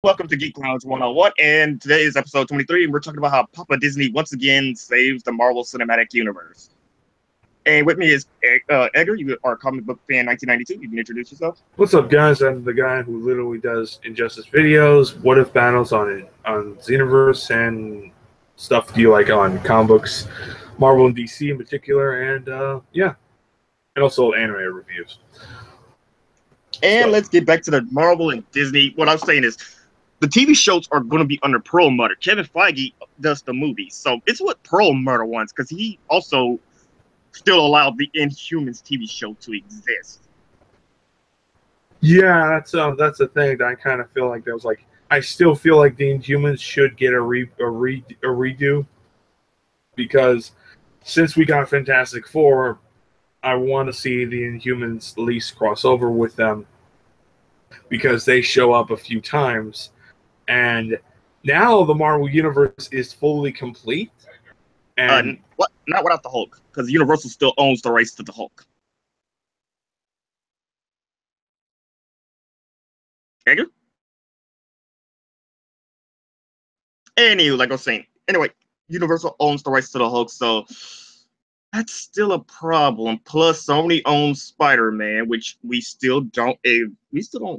Welcome to Geek Lounge 101, and today is episode 23, and we're talking about how Papa Disney once again saves the Marvel Cinematic Universe. And with me is Edgar, you are a comic book fan 1992. You can introduce yourself. What's up, guys? I'm the guy who literally does Injustice videos, what if battles on Xenoverse, and stuff you like on comic books, Marvel and DC in particular, and yeah, and also anime reviews. And So, let's get back to the Marvel and Disney. What I'm saying is, the TV shows are going to be under Pearl Mutter. Kevin Feige does the movies, so it's what Pearl Mutter wants, because he also still allowed the Inhumans TV show to exist. yeah, that's the thing that I kind of feel like there was like I still feel like the Inhumans should get a redo because since we got Fantastic Four, I want to see the Inhumans at least cross over with them because they show up a few times. And now the Marvel Universe is fully complete. And What? Not without the Hulk, because Universal still owns the rights to the Hulk. Edgar? Anyway, like I was saying, anyway, Universal owns the rights to the Hulk, so that's still a problem. Plus, Sony owns Spider-Man, which we still don't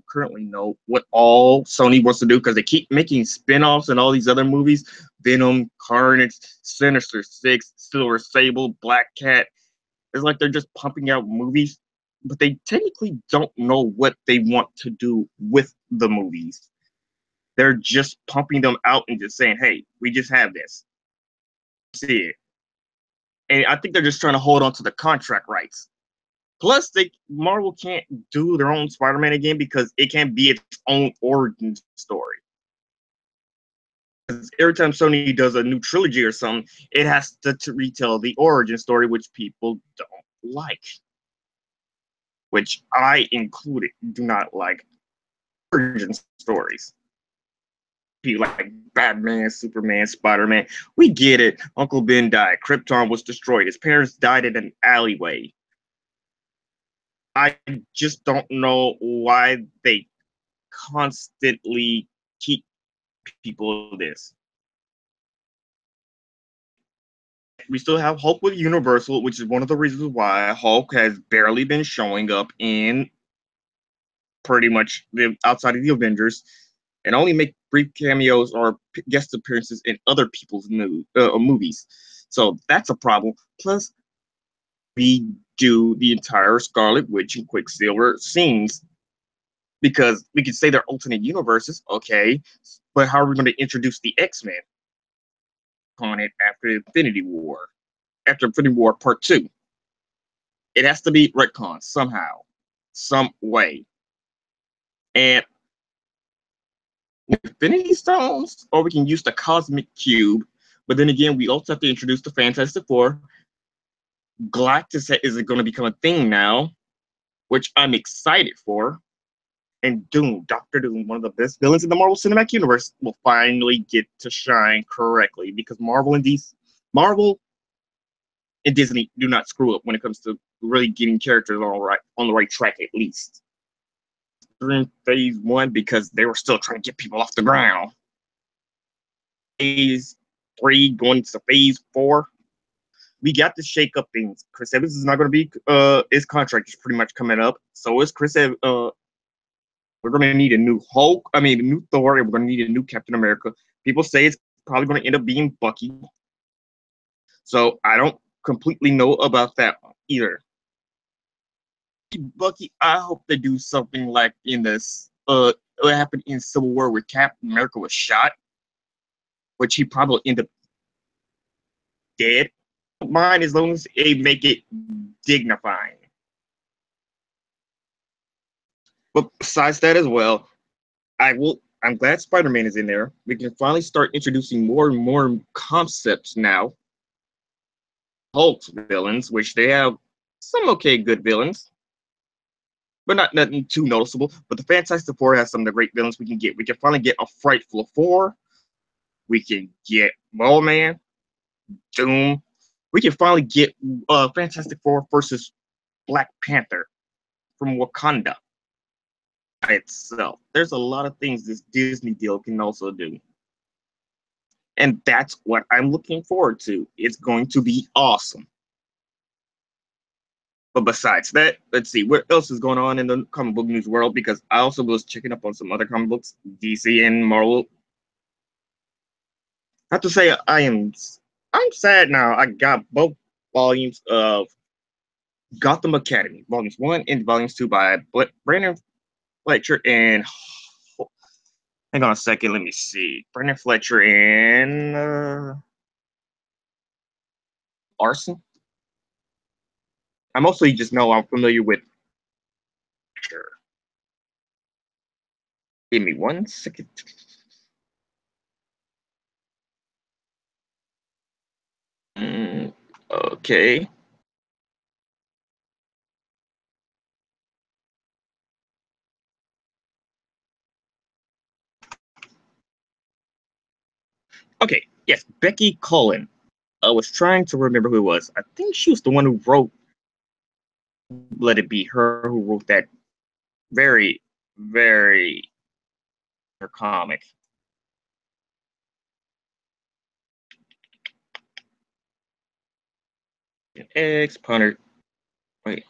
currently know what all Sony wants to do because they keep making spin-offs and all these other movies: Venom, Carnage, Sinister Six, Silver Sable, Black Cat. It's like they're just pumping out movies, but they technically don't know what they want to do with the movies. They're just pumping them out and just saying, "Hey, we just have this. See it." And I think they're just trying to hold on to the contract rights. Plus, Marvel can't do their own Spider-Man again because it can't be its own origin story. Because every time Sony does a new trilogy or something, it has to retell the origin story, which people don't like. Which I included do not like origin stories. People like Batman, Superman, Spider-Man. We get it. Uncle Ben died. Krypton was destroyed. His parents died in an alleyway. I just don't know why they constantly keep people this. We still have Hulk with Universal, which is one of the reasons why Hulk has barely been showing up in pretty much the outside of the Avengers, and only make brief cameos or guest appearances in other people's movies. So that's a problem. Plus, we do the entire Scarlet Witch and Quicksilver scenes because we could say they're alternate universes, okay, but how are we going to introduce the X-Men on it after Infinity War? After Infinity War Part 2. It has to be retcon somehow, some way. And Infinity Stones, or we can use the Cosmic Cube, but then again, we also have to introduce the Fantastic Four. Galactus is going to become a thing now, which I'm excited for. And Doom, Doctor Doom, one of the best villains in the Marvel Cinematic Universe, will finally get to shine correctly because Marvel and Disney do not screw up when it comes to really getting characters on the right track at least. During phase 1 because they were still trying to get people off the ground. Phase 3 going to phase 4. We got to shake up things. Chris Evans is not going to be his contract is pretty much coming up. So is Chris Evans. We're going to need a new Hulk. I mean, a new Thor, and we're going to need a new Captain America. People say it's probably going to end up being Bucky. So I don't completely know about that either. Bucky, I hope they do something like in this. What happened in Civil War where Captain America was shot, which he probably ended up dead. Mine as long as they make it dignifying. But besides that as well, I'm glad Spider-Man is in there. We can finally start introducing more and more concepts now. Hulk's villains, which they have some okay good villains, but not nothing too noticeable. But the Fantastic Four has some of the great villains we can get. We can finally get a Frightful Four. We can get Mole Man, Doom. We can finally get Fantastic Four versus Black Panther from Wakanda. by itself. There's a lot of things this Disney deal can also do. And that's what I'm looking forward to. It's going to be awesome. But besides that, let's see what else is going on in the comic book news world, because I also was checking up on some other comic books, DC and Marvel. I have to say I'm sad now. I got both volumes of Gotham Academy, volumes 1 and volumes 2 by Brandon Fletcher and hang on a second, let me see. Brandon Fletcher and Arson. I mostly just know I'm familiar with. Sure. Give me 1 second. Okay. Okay. Yes, Becky Cullen. I was trying to remember who it was. I think she was the one who wrote Let It Be Her, who wrote that very, very comic. Eggs, punter. Wait.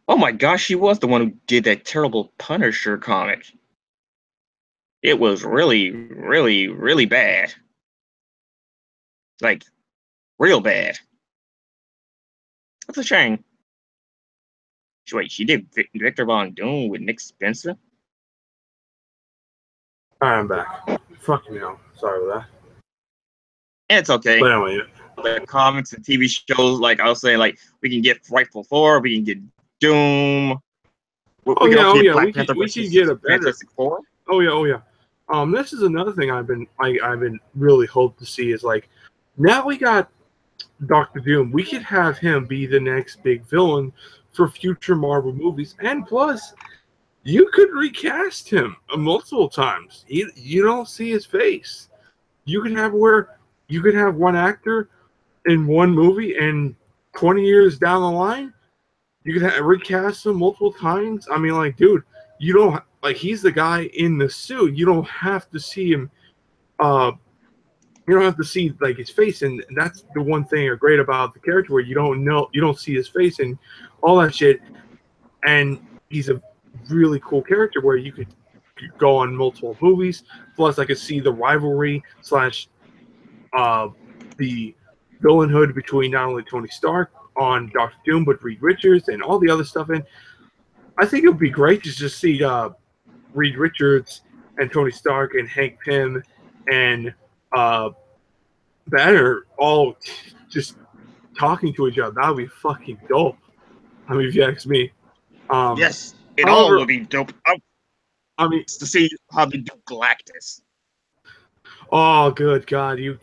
Oh my gosh, she was the one who did that terrible Punisher comic. It was really, really, really bad. Like, real bad. That's a shame. Wait, she did Victor Von Doom with Nick Spencer? I'm back. Fuck me now. Sorry about that. It's okay. But anyway, the comics and TV shows, like I was saying, like we can get Frightful 4, we can get Doom. We can get a better Fantastic Four. Oh yeah. This is another thing I've been really hoped to see is like now we got Doctor Doom. We could have him be the next big villain for future Marvel movies, and plus, you could recast him multiple times. You don't see his face. You could have one actor in one movie, and 20 years down the line, you could recast him multiple times. I mean, like, dude, you don't like he's the guy in the suit. You don't have to see him. You don't have to see like his face, and that's the one thing great about the character where you don't see his face and all that shit. And he's a really cool character where you could go on multiple movies. Plus, I could see the rivalry / the villainhood between not only Tony Stark on Doctor Doom, but Reed Richards and all the other stuff. And I think it would be great to just see Reed Richards and Tony Stark and Hank Pym and Banner all just talking to each other. That would be fucking dope. I mean, if you ask me. Yes, it all would be dope. I mean, to see how they do Galactus. Oh, good God! You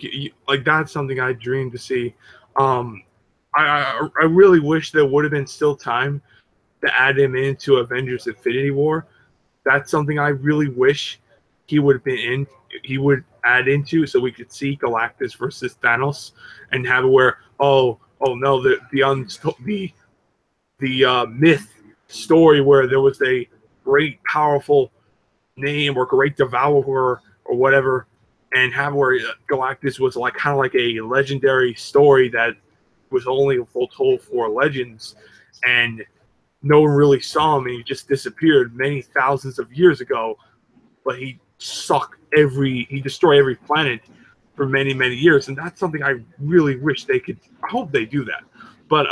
like that's something I dream to see. I really wish there would have been still time to add him into Avengers: Infinity War. That's something I really wish he would have been in. He would add into so we could see Galactus versus Thanos and have it where no the myth story where there was a great powerful name or great devourer or whatever, and have where Galactus was like kind of like a legendary story that was only foretold for legends, and no one really saw him, and he just disappeared many thousands of years ago. But he destroyed every planet for many, many years, and that's something I really wish they could. I hope they do that. But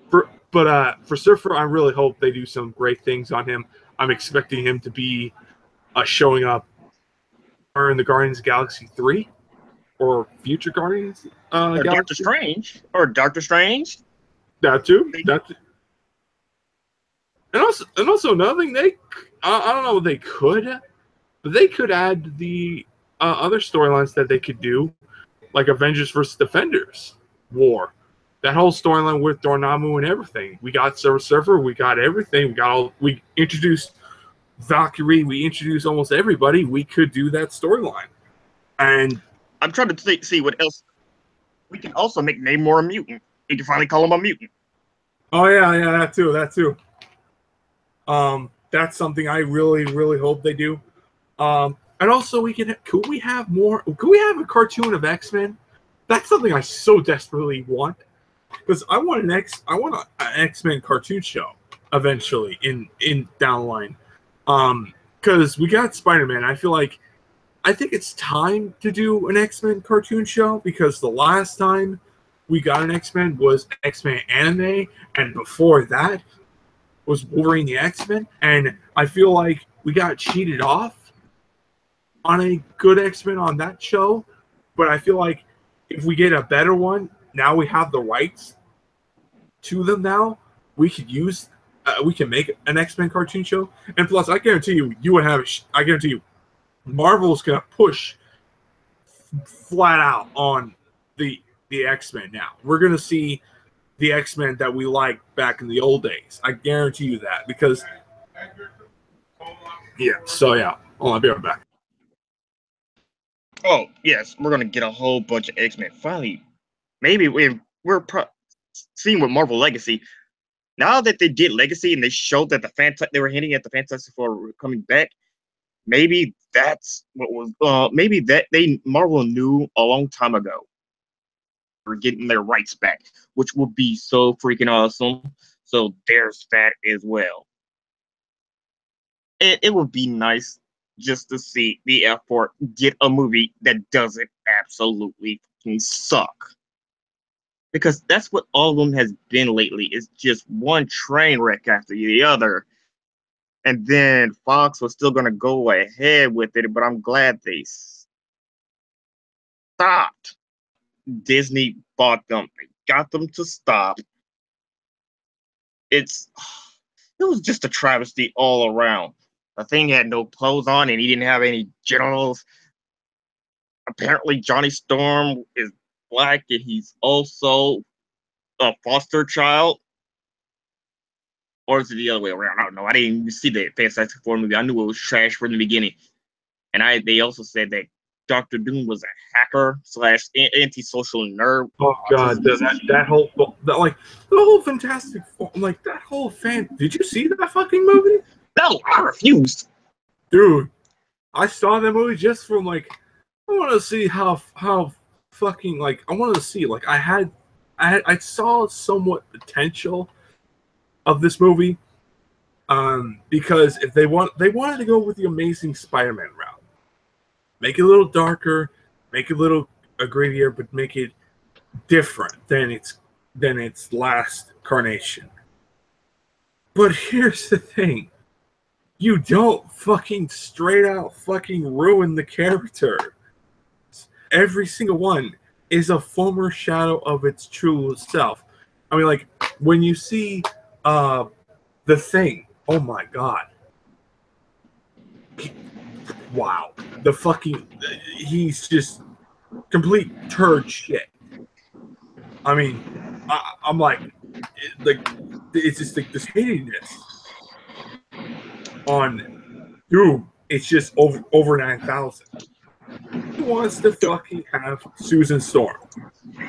for Surfer, I really hope they do some great things on him. I'm expecting him to be showing up in the Guardians of the Galaxy 3 or future Guardians. Or Doctor Strange. That too. And also another thing I don't know if they could, but they could add the other storylines that they could do, like Avengers versus Defenders War. That whole storyline with Dormammu and everything. We got Surfer, we got everything. We introduced Valkyrie, we introduced almost everybody. We could do that storyline. And I'm trying to see what else. We can also make Namor a mutant. You can finally call him a mutant. Oh yeah, that too. That's something I really, really hope they do. And also, could we have a cartoon of X-Men? That's something I so desperately want, because I want an X-Men cartoon show eventually in down the line. Because we got Spider-Man. I think it's time to do an X-Men cartoon show, because the last time we got an X-Men was X-Men anime, and before that was Wolverine the X-Men, and I feel like we got cheated off on a good X-Men on that show. But I feel like if we get a better one, now we have the rights to them. Now we can make an X-Men cartoon show, and plus, I guarantee you would have. I guarantee you, Marvel's gonna push flat out on the X-Men now. We're gonna see the X-Men that we liked back in the old days. I guarantee you that, because hold on, I'll be right back. Oh yes, we're gonna get a whole bunch of X-Men. Finally, maybe seeing with Marvel Legacy. Now that they did Legacy and they showed that they were hinting at the Fantastic Four coming back, maybe that's what was. Maybe that Marvel knew a long time ago. We're getting their rights back, which would be so freaking awesome. So there's that as well. It would be nice just to see the F4 get a movie that doesn't absolutely suck. Because that's what all of them has been lately. It's just one train wreck after the other. And then Fox was still going to go ahead with it, but I'm glad they stopped. Disney bought them. They got them to stop. It was just a travesty all around. The Thing had no clothes on, and he didn't have any genitals. Apparently, Johnny Storm is black, and he's also a foster child. Or is it the other way around? I don't know. I didn't even see the Fantastic Four movie. I knew it was trash from the beginning. And they also said that Dr. Doom was a hacker / antisocial nerd. Oh god, the whole Fantastic Four, like that whole fan. Did you see that fucking movie? No, I refused. Dude, I saw that movie just from I want to see how fucking I wanted to see I saw somewhat potential of this movie, because if they wanted to go with the Amazing Spider-Man route, make it a little darker, make it a little grittier, but make it different than its last incarnation. But here's the thing. You don't fucking straight out fucking ruin the character. Every single one is a former shadow of its true self. I mean, when you see The Thing, oh my god. Wow. He's just complete turd shit. I mean, I'm it's just this hatiness on Doom. It's just over 9,000. He wants to fucking have Susan Storm.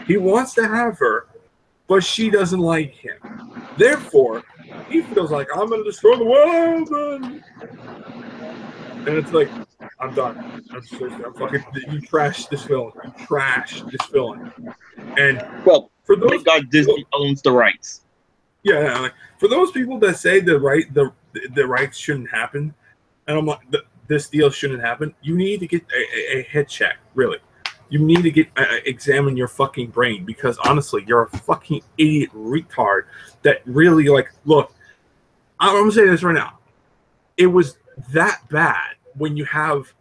He wants to have her, but she doesn't like him. Therefore, he feels like, I'm going to destroy the world. And it's like, I'm done. You trash this villain. You trash this villain. And for those guys, Disney owns the rights. Yeah, for those people that say the rights shouldn't happen, and I'm like, this deal shouldn't happen, you need to get a head check, really. You need to examine your fucking brain, because honestly, you're a fucking idiot retard that really, look, I'm going to say this right now. It was that bad when you have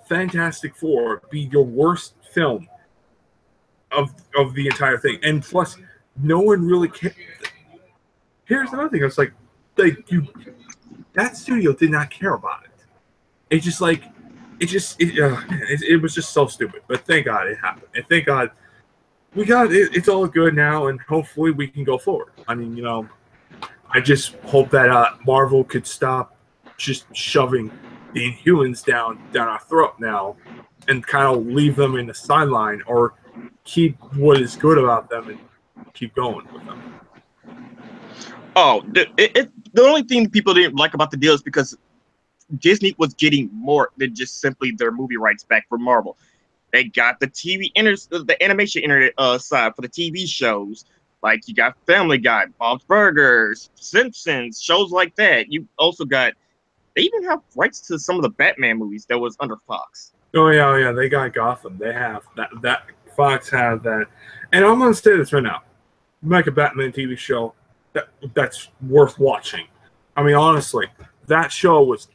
Fantastic Four be your worst film of the entire thing. And plus, no one really cared. Here's another thing. It's that studio did not care about it. It was just so stupid. But thank God it happened. And thank God we got it. It's all good now, and hopefully we can go forward. I mean, I just hope that Marvel could stop just shoving the Inhumans down our throat now, and kind of leave them in the sideline, or keep what is good about them and keep going with them. Oh, the only thing people didn't like about the deal is because Disney was getting more than just simply their movie rights back from Marvel. They got the animation internet side for the TV shows. Like you got Family Guy, Bob's Burgers, Simpsons, shows like that. You also got they even have rights to some of the Batman movies that was under Fox. Oh yeah, they got Gotham. They have that Fox have that. And I'm gonna say this right now. Make a Batman TV show that's worth watching. I mean, honestly, that show was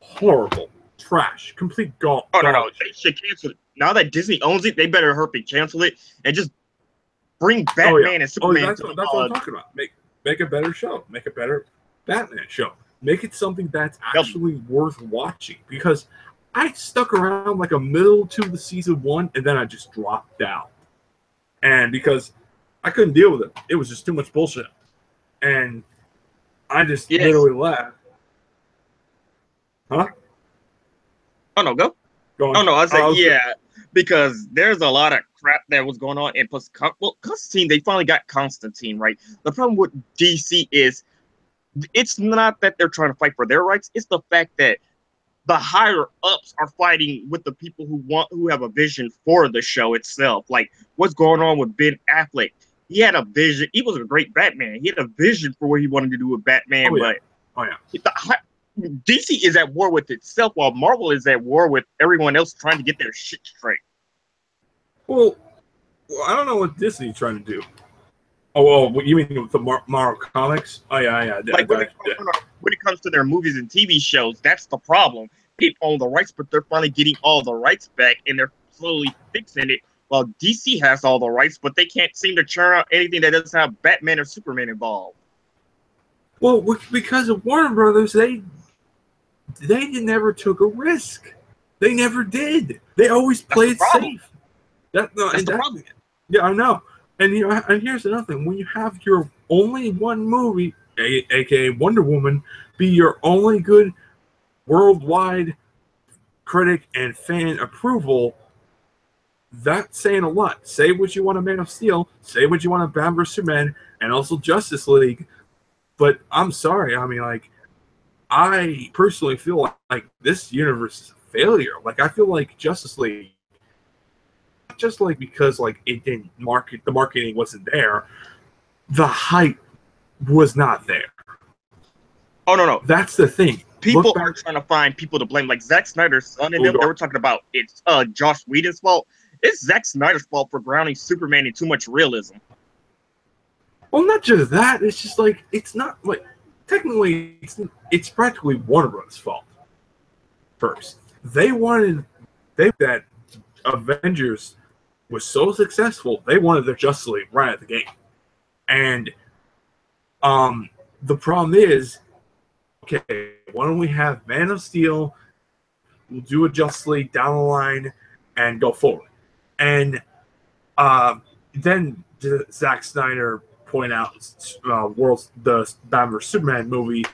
horrible, trash, complete garbage. Oh no, they should cancel it. Now that Disney owns it, they better hurry cancel it and just bring Batman and Superman. That's what I'm talking about. Make a better show. Make a better Batman show. Make it something that's actually worth watching. Because I stuck around like a middle to the season 1, and then I just dropped out. And because I couldn't deal with it, it was just too much bullshit. And I just literally left. Huh? Oh no, go. Go on. Oh no, I said because there's a lot of crap that was going on, and plus, Constantine, they finally got Constantine right. The problem with DC is it's not that they're trying to fight for their rights; it's the fact that the higher ups are fighting with the people who have a vision for the show itself. Like what's going on with Ben Affleck? He had a vision. He was a great Batman. He had a vision for what he wanted to do with Batman, DC is at war with itself, while Marvel is at war with everyone else trying to get their shit straight. Well, I don't know what Disney's trying to do. Oh, well, you mean with the Marvel comics? Oh, yeah. Like when it comes to their movies and TV shows, that's the problem. They own the rights, but they're finally getting all the rights back, and they're slowly fixing it. While DC has all the rights, but they can't seem to churn out anything that doesn't have Batman or Superman involved. Well, because of Warner Brothers, they never took a risk. They never did. They always played it safe. That's the problem. Yeah, I know. And and here's another thing: when you have your only one movie, aka Wonder Woman, be your only good worldwide critic and fan approval, that's saying a lot. Say what you want of Man of Steel, say what you want of Batman vs Superman, and also Justice League. But I'm sorry. I mean, like, I personally feel like this universe is a failure. Like, I feel like Justice League, just like because like it didn't the marketing wasn't there, the hype was not there. Oh no, that's the thing. People are trying to find people to blame. Like Zack Snyder's son and them, they were talking about it's Joss Whedon's fault. It's Zack Snyder's fault for grounding Superman in too much realism. Well, not just that. It's just like it's not like technically it's practically Warner Bros.' fault. First, they that Avengers was so successful, they wanted their Justice League right at the gate. And the problem is, okay, why don't we have Man of Steel, we'll do a Justice League down the line and go forward. And then Zack Snyder point out the Batman vs Superman movie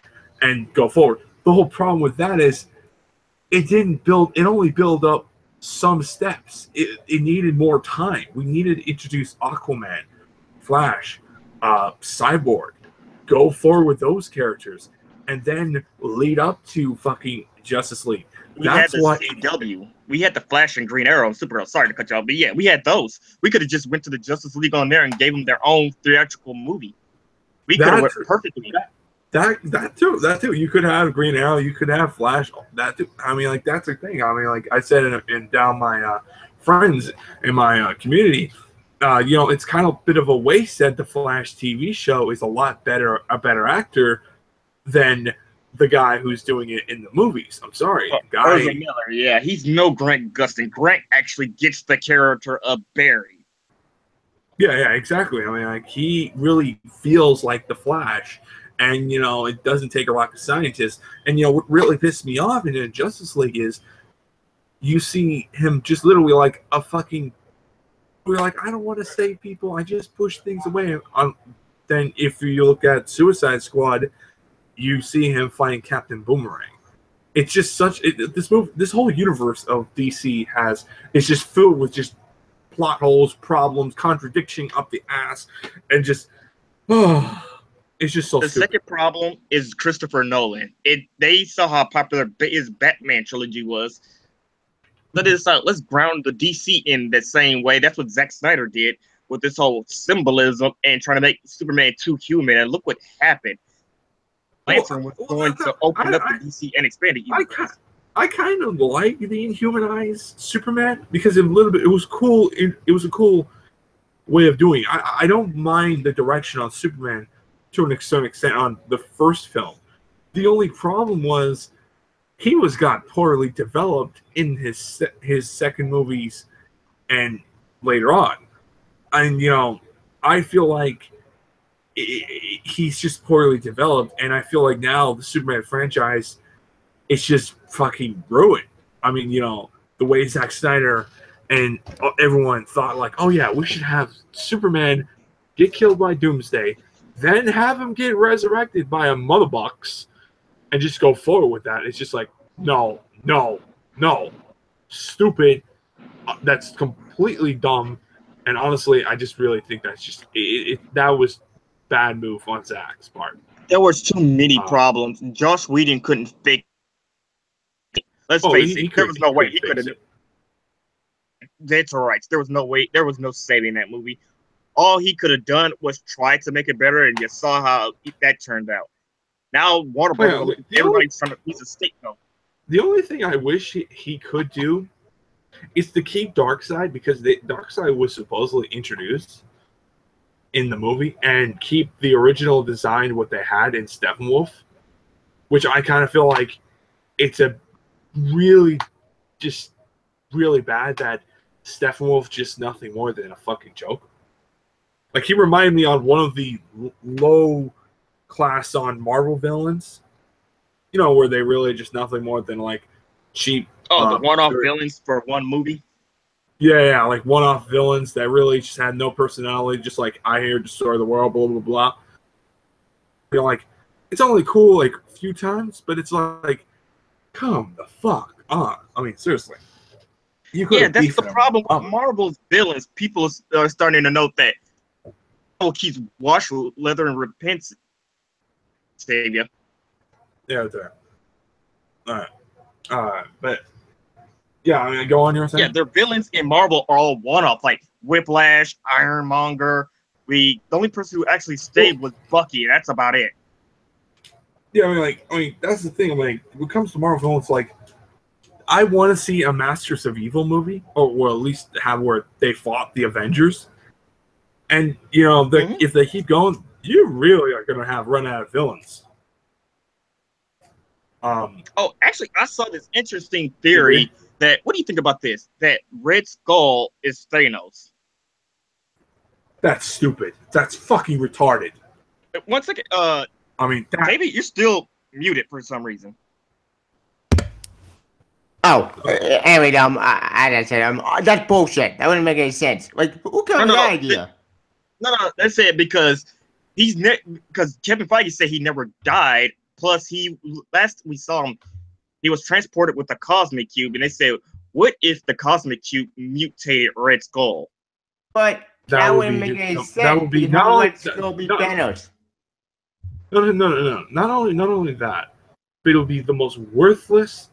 and go forward. The whole problem with that is it only built up some steps. It needed more time. We needed to introduce Aquaman, Flash, Cyborg, go forward with those characters, and then lead up to fucking Justice League. That's why we had the Flash and Green Arrow and Supergirl. Sorry to cut you off, but yeah, we had those. We could have just went to the Justice League on there and gave them their own theatrical movie. We could have worked perfectly. That too. You could have Green Arrow. You could have Flash. That too. I mean, like that's the thing. I mean, like I said in down my friends in my community, it's kind of a bit of a waste that the Flash TV show is a better actor than the guy who's doing it in the movies. I'm sorry, Ezra Miller. Yeah, he's no Grant Gustin. Grant actually gets the character of Barry. Yeah, exactly. I mean, like he really feels like the Flash. And, it doesn't take a rocket scientist. And, what really pissed me off in Justice League is you see him just literally like a fucking... We're like, I don't want to save people. I just push things away. Then if you look at Suicide Squad, you see him fighting Captain Boomerang. It's just this whole universe of DC is just filled with just plot holes, problems, contradiction up the ass, and just... It's just so The stupid. second problem is Christopher Nolan. They saw how popular his Batman trilogy was. So they decided, let's ground the DC in the same way. That's what Zack Snyder did with this whole symbolism and trying to make Superman too human. And look what happened. Lantern was going to open up the DC and expanded universe. I kind of like the inhumanized Superman because it was cool. It was a cool way of doing it. I don't mind the direction on Superman to an extent on the first film. The only problem was he got poorly developed in his second movies and later on. And I feel like he's just poorly developed, and I feel like now the Superman franchise is just fucking ruined. I mean, the way Zack Snyder and everyone thought, like, oh yeah, we should have Superman get killed by Doomsday, then have him get resurrected by a mother box, and just go forward with that. It's just like, no, stupid. That's completely dumb. And honestly, I just really think that's just that was bad move on Zack's part. There was too many problems. Joss Whedon couldn't fix it. Let's face it. There was no way he could have. That's all right. There was no way. There was no saving that movie. All he could have done was try to make it better, and you saw how that turned out. Now Warner Brothers, everybody's trying to piece of steak though. The only thing I wish he could do is to keep Darkseid, because Darkseid was supposedly introduced in the movie, and keep the original design what they had in Steppenwolf, which I kind of feel like it's a really bad that Steppenwolf just nothing more than a fucking joke. Like, he reminded me on one of the low class on Marvel villains, where they really just nothing more than like cheap. The one-off villains for one movie. Yeah, like one-off villains that really just had no personality, just like I here destroy the world, blah blah blah. Like, it's only cool like a few times, but it's like, come the fuck on. I mean, seriously. That's the problem with Marvel's villains. People are starting to note that keeps wash with leather and repents, savior. Yeah, there. All right, but yeah, I mean, go on. Your saying? Yeah, their villains in Marvel are all one-off, like Whiplash, Ironmonger. The only person who actually stayed was Bucky. That's about it. Yeah, I mean, that's the thing. Like, when it comes to Marvel, it's like, I want to see a Masters of Evil movie, or at least have where they fought the Avengers. And if they keep going, you really are going to run out of villains. Actually, I saw this interesting theory that. What do you think about this? That Red Skull is Thanos. That's stupid. That's fucking retarded. 1 second. I mean, maybe you're still muted for some reason. Oh, anyway, I said, that's bullshit. That wouldn't make any sense. Like, who came up with that idea? No, that's it, because because Kevin Feige said he never died. Plus, last we saw him, he was transported with the Cosmic Cube, and they said, "What if the Cosmic Cube mutated Red Skull?" But that wouldn't make any sense. That would be not only Thanos. No. Not only that, but it'll be the most worthless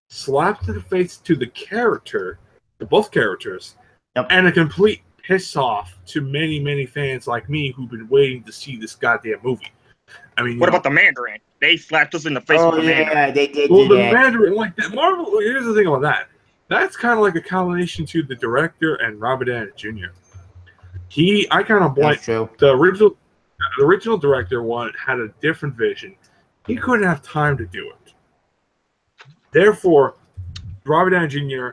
slap to the face to the character, to both characters, and a complete piss off to many, many fans like me who've been waiting to see this goddamn movie. I mean, what about the Mandarin? They slapped us in the face with the Mandarin. Yeah, they did. Well, the Mandarin, like that Marvel. Here's the thing about that. That's kind of like a combination to the director and Robert Downey Jr. I kind of blame the original director had a different vision. He couldn't have time to do it. Therefore, Robert Downey Jr.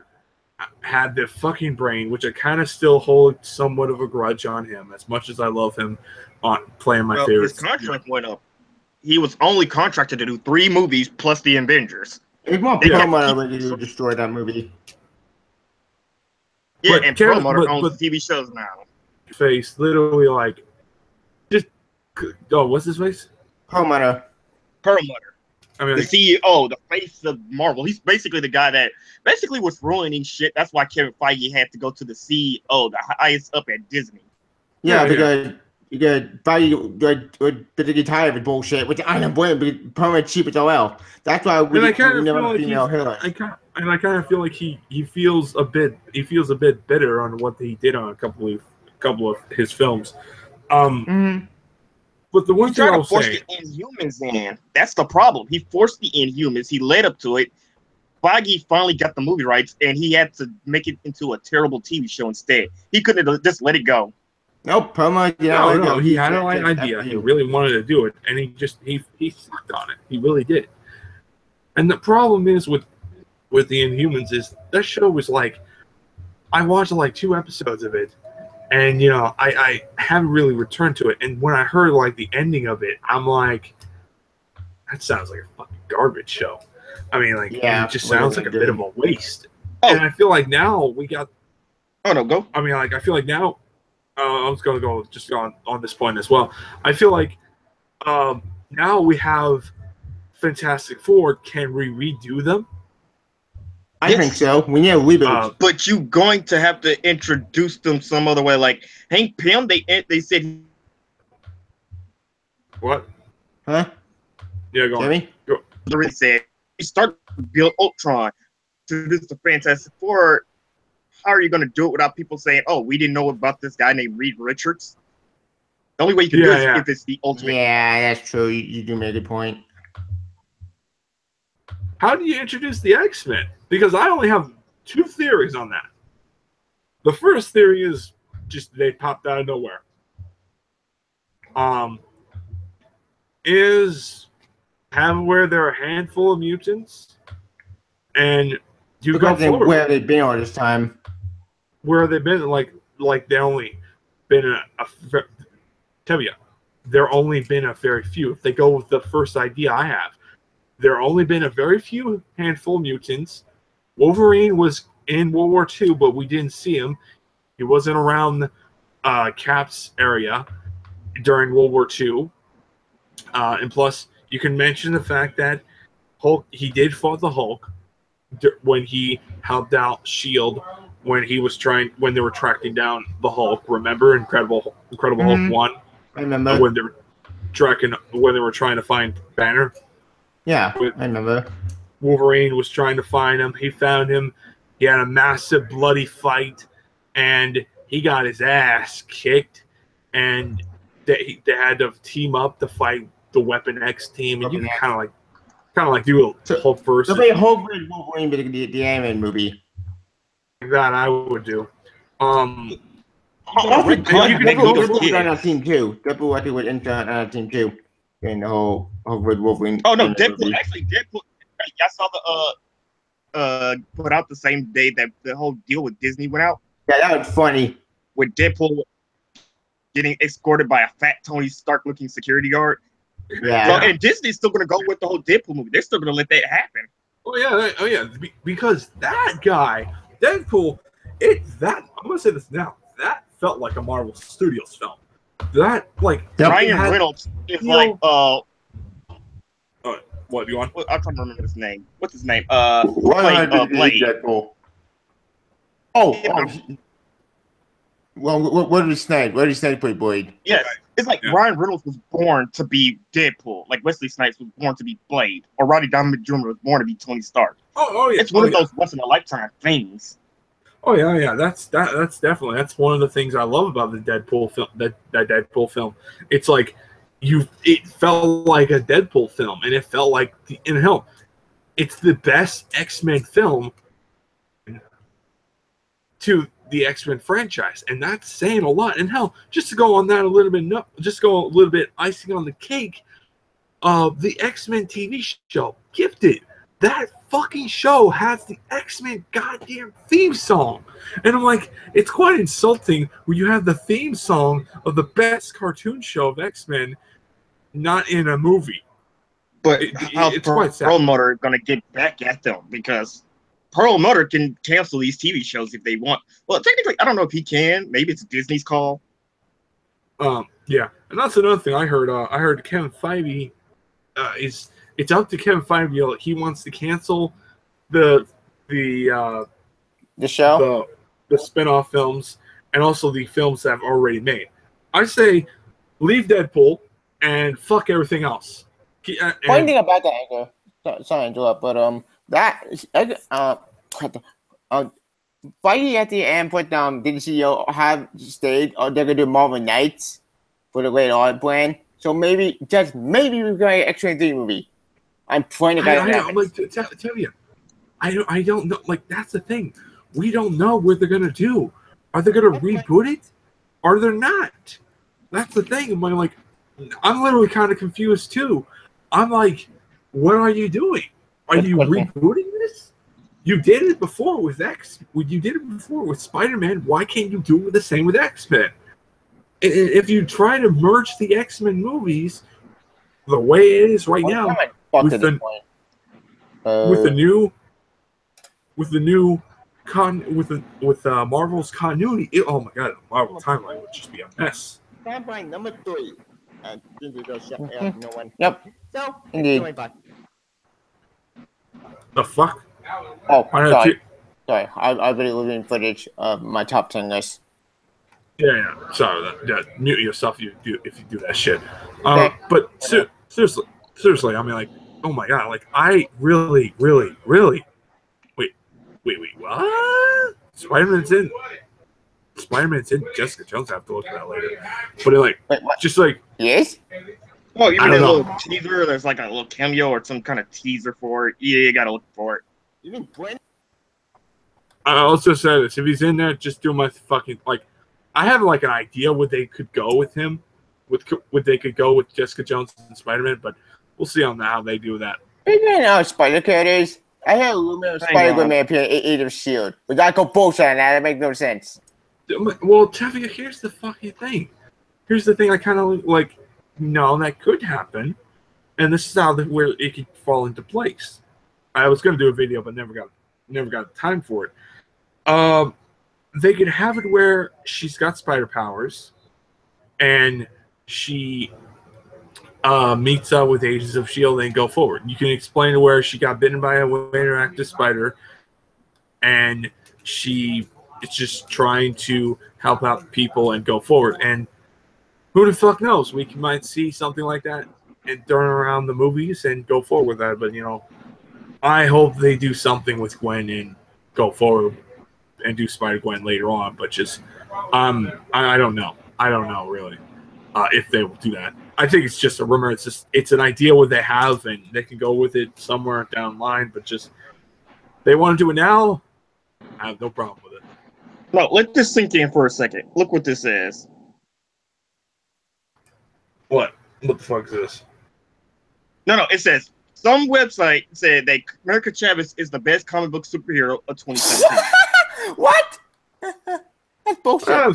had the fucking brain, which I kind of still hold somewhat of a grudge on him, as much as I love him on playing my favorites. His contract went up. He was only contracted to do 3 movies plus the Avengers. It's more Perlmutter ready to destroy that movie. Yeah, and Perlmutter owns the TV shows now. Face literally like, what's his face? Perlmutter. I mean, the CEO, the face of Marvel. He's basically the guy that basically was ruining shit. That's why Kevin Feige had to go to the CEO, the highest up at Disney. Yeah, because You get particularly tired of the bullshit, which I don't blame, but permanent cheap as well. That's why we never have female heroes. I kind of feel like he feels a bit bitter on what he did on a couple of his films. But the one thing I'll say, he tried to force the Inhumans in. That's the problem. He forced the Inhumans. He led up to it. Feige finally got the movie rights, and he had to make it into a terrible TV show instead. He couldn't have just let it go. Nope, promo. No, he had an idea. He really wanted to do it, and he sucked on it. He really did. And the problem is with the Inhumans is that show was like, I watched like 2 episodes of it, and I haven't really returned to it. And when I heard like the ending of it, I'm like, that sounds like a fucking garbage show. I mean, like, it just sounds like a bit of a waste. And I feel like now we got. Oh no, go. I mean, like, I feel like now. I was going to go just on this point as well. I feel like now we have Fantastic Four. Can we redo them? I think so. We need a reboot. But you going to have to introduce them some other way. Like Hank Pym, they said. What? Huh? Yeah, go on. Go. They said you start to build Ultron to this the Fantastic Four. How are you going to do it without people saying, "Oh, we didn't know about this guy named Reed Richards"? The only way you can do it is if it's the ultimate. Yeah, that's true. You do make a point. How do you introduce the X-Men? Because I only have 2 theories on that. The first theory is just they popped out of nowhere. Where there are a handful of mutants, and you go forward. Where they've been all this time. Where they've been, like they only been tell you, there only been a very few. If they go with the first idea I have, there only been a very few handful of mutants. Wolverine was in World War II, but we didn't see him. He wasn't around Cap's area during World War II. And plus, you can mention the fact that he did fight the Hulk when he helped out S.H.I.E.L.D. when they were tracking down the Hulk. Remember Incredible Hulk 1? I remember. When they were trying to find Banner? Yeah, I remember. Wolverine was trying to find him. He found him. He had a massive bloody fight, and he got his ass kicked. And they had to team up to fight the Weapon X team. And you can kind of like do a Hulk versus. So they Hulk versus Wolverine, but the animated movie. That I would do. You can put on Team 2. Deadpool actually went into Team 2. And the whole with Wolverine. Oh no, Deadpool. Actually, Deadpool. I saw the put out the same day that the whole deal with Disney went out. Yeah, that was funny. With Deadpool getting escorted by a fat Tony Stark looking security guard. Yeah. So, and Disney's still gonna go with the whole Deadpool movie. They're still gonna let that happen. Oh yeah. Because that guy, Deadpool, I'm gonna say this now. That felt like a Marvel Studios film. That Ryan Reynolds is like what do you want? I'm trying to remember his name. What's his name? Blade. Deadpool. Well, what did his name? What did his name play Blade? Yes, it's like Ryan Reynolds was born to be Deadpool. Like Wesley Snipes was born to be Blade, or Rodney Donovan Jr. was born to be Tony Stark. Oh yeah, it's one of those once in a lifetime things. Oh yeah. That's definitely one of the things I love about the Deadpool film. That Deadpool film, it's like it felt like a Deadpool film, and it felt like it's the best X-Men film to the X-Men franchise, and that's saying a lot. And hell, just to go on that a little bit, icing on the cake, the X-Men TV show, Gifted. That fucking show has the X-Men goddamn theme song. And I'm like, it's quite insulting when you have the theme song of the best cartoon show of X-Men not in a movie. But how's Perlmutter going to get back at them? Because Perlmutter can cancel these TV shows if they want. Well, technically, I don't know if he can. Maybe it's Disney's call. Yeah. And that's another thing I heard. I heard Kevin Feige it's up to Kevin Feige. He wants to cancel the show, the spin-off films, and also the films that have already made. I say leave Deadpool and fuck everything else. Funny thing about that, Edgar, sorry to interrupt, but Friday at the end, but did the CEO have stayed, or they're gonna do Marvel Knights for the Great Art brand? So maybe, just maybe we're going to X-Men 3 movie. I'm praying to God. I'm like, tell you, I don't know. Like, that's the thing. We don't know what they're gonna do. Are they gonna reboot it? Or they're not? That's the thing. I'm literally kind of confused too. I'm like, what are you doing? Are you rebooting this? You did it before with You did it before with Spider-Man. Why can't you do the same with X-Men? If you try to merge the X-Men movies the way it is right now, with Marvel's continuity, oh my god, the Marvel timeline would just be a mess. Timeline number 3. No one. Yep. So, indeed. The fuck? Oh, sorry. Sorry, I've been looking footage of my top 10 list. Yeah. Sorry, mute yourself if you do that shit. Okay. But seriously, I mean, like, oh my god, like, I really. Wait, what? Spider-Man's in Jessica Jones. I have to look at that later. But like, just like, yes. Oh, you mean a little teaser? There's like a little cameo or some kind of teaser for it. Yeah, you gotta look for it. You mean Gwen? I also said this: if he's in there, just do my fucking like. I have like an idea what they could go with him, what they could go with Jessica Jones and Spider-Man, but we'll see on how they do that. You know how Spider-Cat is. I had a rumor of Spider-Man appearing in Age of S.H.I.E.L.D. But I go bullshit on that. That makes no sense. Well, Tavia, here's the fucking thing. Here's the thing. I kind of like, no, that could happen, and this is how where it could fall into place. I was gonna do a video, but never got time for it. They could have it where she's got spider powers, and she meets up with Agents of S.H.I.E.L.D. and go forward. You can explain to where she got bitten by a interactive spider, and she is just trying to help out people and go forward. And who the fuck knows? We might see something like that and turn around the movies and go forward with that. But, I hope they do something with Gwen and go forward and do Spider-Gwen later on. But just, I don't know. I don't know, really, if they will do that. I think it's just a rumor. It's an idea what they have, and they can go with it somewhere down the line. But just, they want to do it now, I have no problem with it. No, let this sink in for a second. Look what this is. What? What the fuck is this? No, it says, some website said that America Chavez is the best comic book superhero of 2017. What? That's bullshit. Well,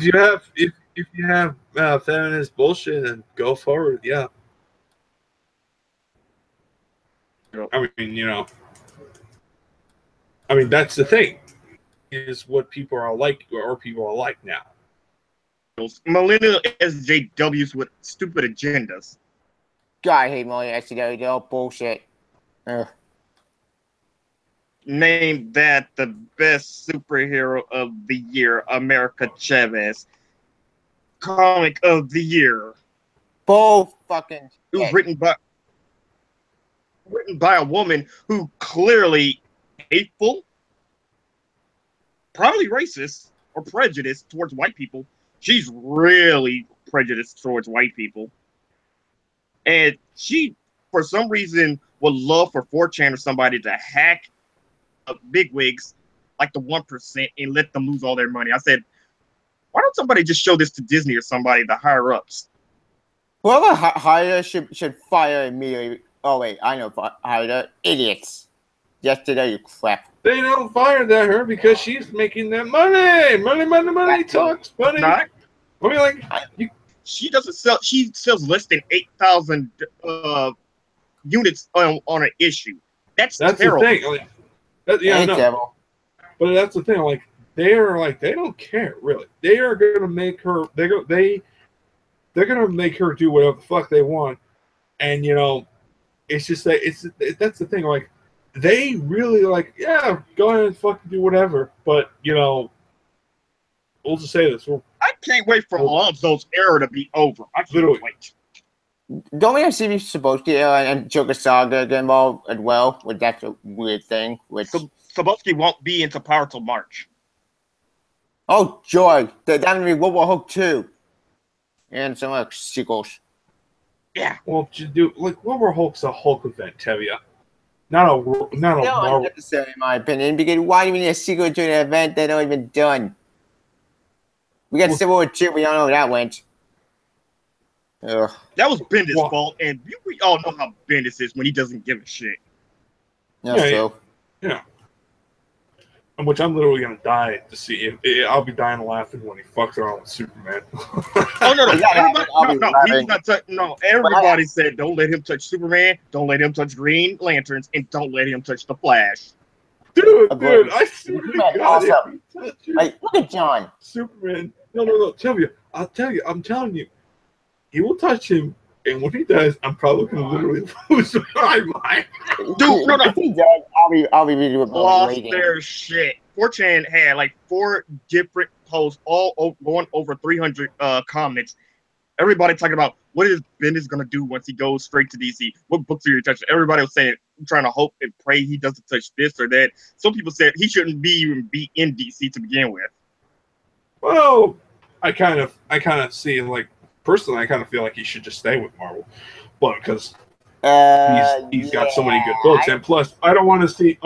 if you have feminist bullshit, then go forward. Yeah. I mean, that's the thing. Is what people are like, or people are like now. Millennial SJWs with stupid agendas. God, I hate millennial SJWs. They're all bullshit. Ugh. Name that the best superhero of the year, America Chavez. Comic of the year. Bull fucking It was written by a woman who clearly hateful, probably racist or prejudiced towards white people. She's really prejudiced towards white people. And she, for some reason, would love for 4chan or somebody to hack bigwigs like the 1% and let them lose all their money. I said, why don't somebody just show this to Disney or somebody, the higher ups? Whoever hired should fire immediately. Oh, wait, I know hired idiots. Yesterday, you crap. They don't fire her because she's making that money. Money talks. Money. Not. I mean, like, she doesn't sell. She sells less than 8,000 units on an issue. That's terrible. The thing. Like, Terrible. But that's the thing. Like, they don't care really. They are gonna make her. They're gonna make her do whatever the fuck they want. And it's just that that's the thing. Like, they really like, yeah, go ahead and fucking do whatever. But we'll just say this. I can't wait for Alonso's era to be over. I can't wait. Don't we have CB Saboski and Joker Saga get involved as well? Which that's a weird thing. Which Saboski won't be into Power till March. Oh, joy! That would be World War Hulk 2. And some other sequels. Yeah. Well, to do like World War Hulk's a Hulk event, Tevia. Not a Marvel. Necessary, in my opinion, because why do we need a sequel to an event that's already been done? We got Civil War 2, we don't know how that went. Ugh. That was Bendis' fault, and we all know how Bendis is when he doesn't give a shit. That's true. Yeah. In which I'm literally gonna die to see. I'll be dying laughing when he fucks around with Superman. Oh no! Everybody said don't let him touch Superman, don't let him touch Green Lanterns, and don't let him touch the Flash. Dude, I swear to God, like, look at John. Superman. No. I'm telling you, he will touch him, and when he does, I'm probably gonna literally lose my mind. Dude, no. If he does, I'll be really lost their shit. 4chan had like 4 different posts, all going over 300 comments. Everybody talking about what is Bendis gonna do once he goes straight to DC. What books are you touching? Everybody was saying, trying to hope and pray he doesn't touch this or that. Some people said he shouldn't even be in DC to begin with. Well, I kind of see, like, personally, I kind of feel like he should just stay with Marvel, but because he's got so many good books, and plus, I don't want to see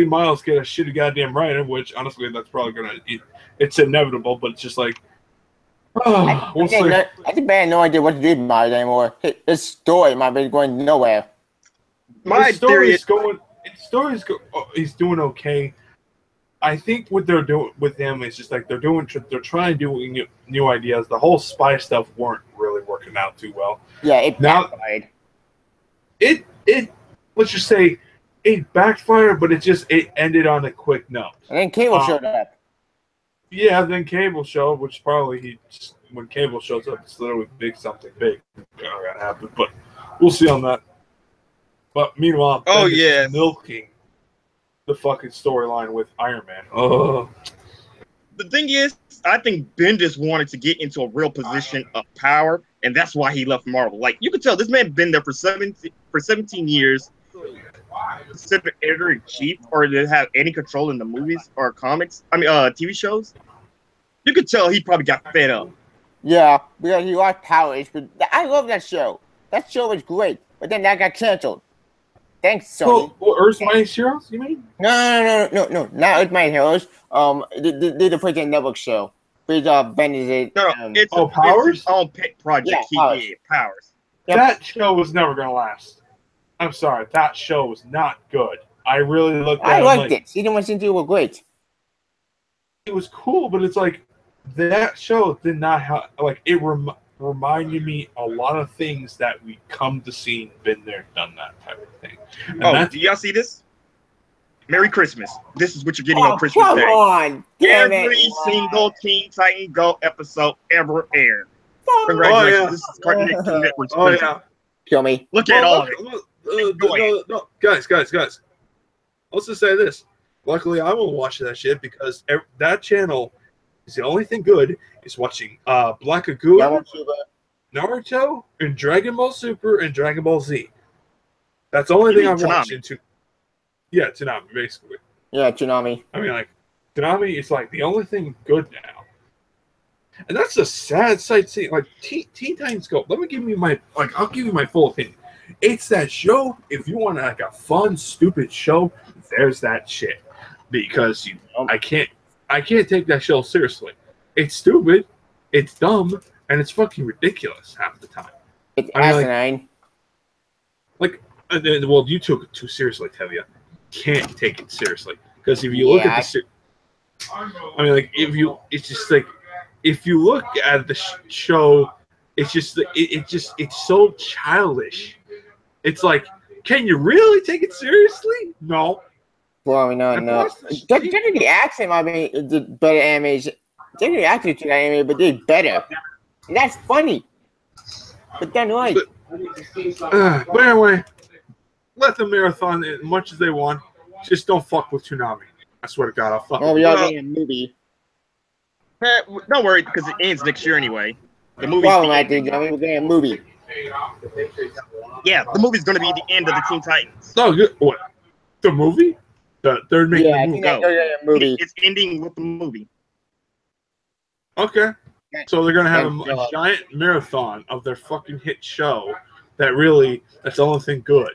Miles get a shitty goddamn writer, which honestly, that's probably it's inevitable, but it's just like, I think I have no idea what to do with Miles anymore. His story might be going nowhere. He's doing okay. I think what they're doing with him is just like they're trying to do new ideas. The whole spy stuff weren't really working out too well. Yeah, it backfired. It let's just say it backfired, but it ended on a quick note. And then Cable showed up. Yeah, then Cable showed, which probably when Cable shows up, it's literally something big gonna happen. But we'll see on that. But meanwhile, milking the fucking storyline with Iron Man. Oh. The thing is, I think Bendis wanted to get into a real position of power, and that's why he left Marvel. Like, you can tell this man been there for 17 years, specific editor-in-chief, or to have any control in the movies or comics. TV shows. You could tell he probably got fed up. Yeah, because he lost powers. But I love that show. That show was great, but then that got canceled. Thanks, Sony. Well, Earth's Mightiest Heroes, you mean? No, not Earth's Mightiest Heroes. The Freaking Network show. With Bendis. It's Powers? It's his own pet project. Yeah, he did Powers. Yep. That show was never gonna last. I'm sorry, that show was not good. I really looked at it. I liked it. Season 1, Season 2 were great. It was cool, but it's like that show did not have it reminded me a lot of things that we come to see, been there, done that type of thing. And do y'all see this? Merry Christmas. This is what you're getting on Christmas Day. Come on! Every single Teen Titan Go episode ever aired. Congratulations. This is Cartoon Network's yeah. Kill me. Look at all of it. No. Guys. Let's just say this. Luckily, I won't watch that shit because that channel is the only thing good is watching Black Agua, Naruto, and Dragon Ball Super and Dragon Ball Z. That's the only thing I'm watching. Yeah, Toonami, basically. Yeah, Toonami. I mean, Toonami is the only thing good now. And that's a sad sight seeing. Teen Titans Go. Let me give you I'll give you my full opinion. It's that show. If you want a fun, stupid show, there's that shit. Because I can't take that show seriously. It's stupid, it's dumb, and it's fucking ridiculous half the time. It's asinine. Well, you took it too seriously, Tevia. Can't take it seriously because if you look at the, if you look at the show, it's so childish. It's like, can you really take it seriously? No. Well, no. Technically, accent might be better animation. Technically, accent to that anime, but they're better. And that's funny. But then what? But anyway, let them marathon as much as they want. Just don't fuck with Toonami. I swear to God, I'll fuck with we are getting a movie. Don't worry, because it ends next year anyway. The movie's Well, the I think ending. we're getting a movie. Yeah, the movie's going to be the end of the Teen Titans. Oh, good. What? The movie? They're making Yeah, the I movie. think they're getting a movie. It's ending with the movie. Okay. So they're gonna have Thank a God. giant marathon of their fucking hit show. That's the only thing good.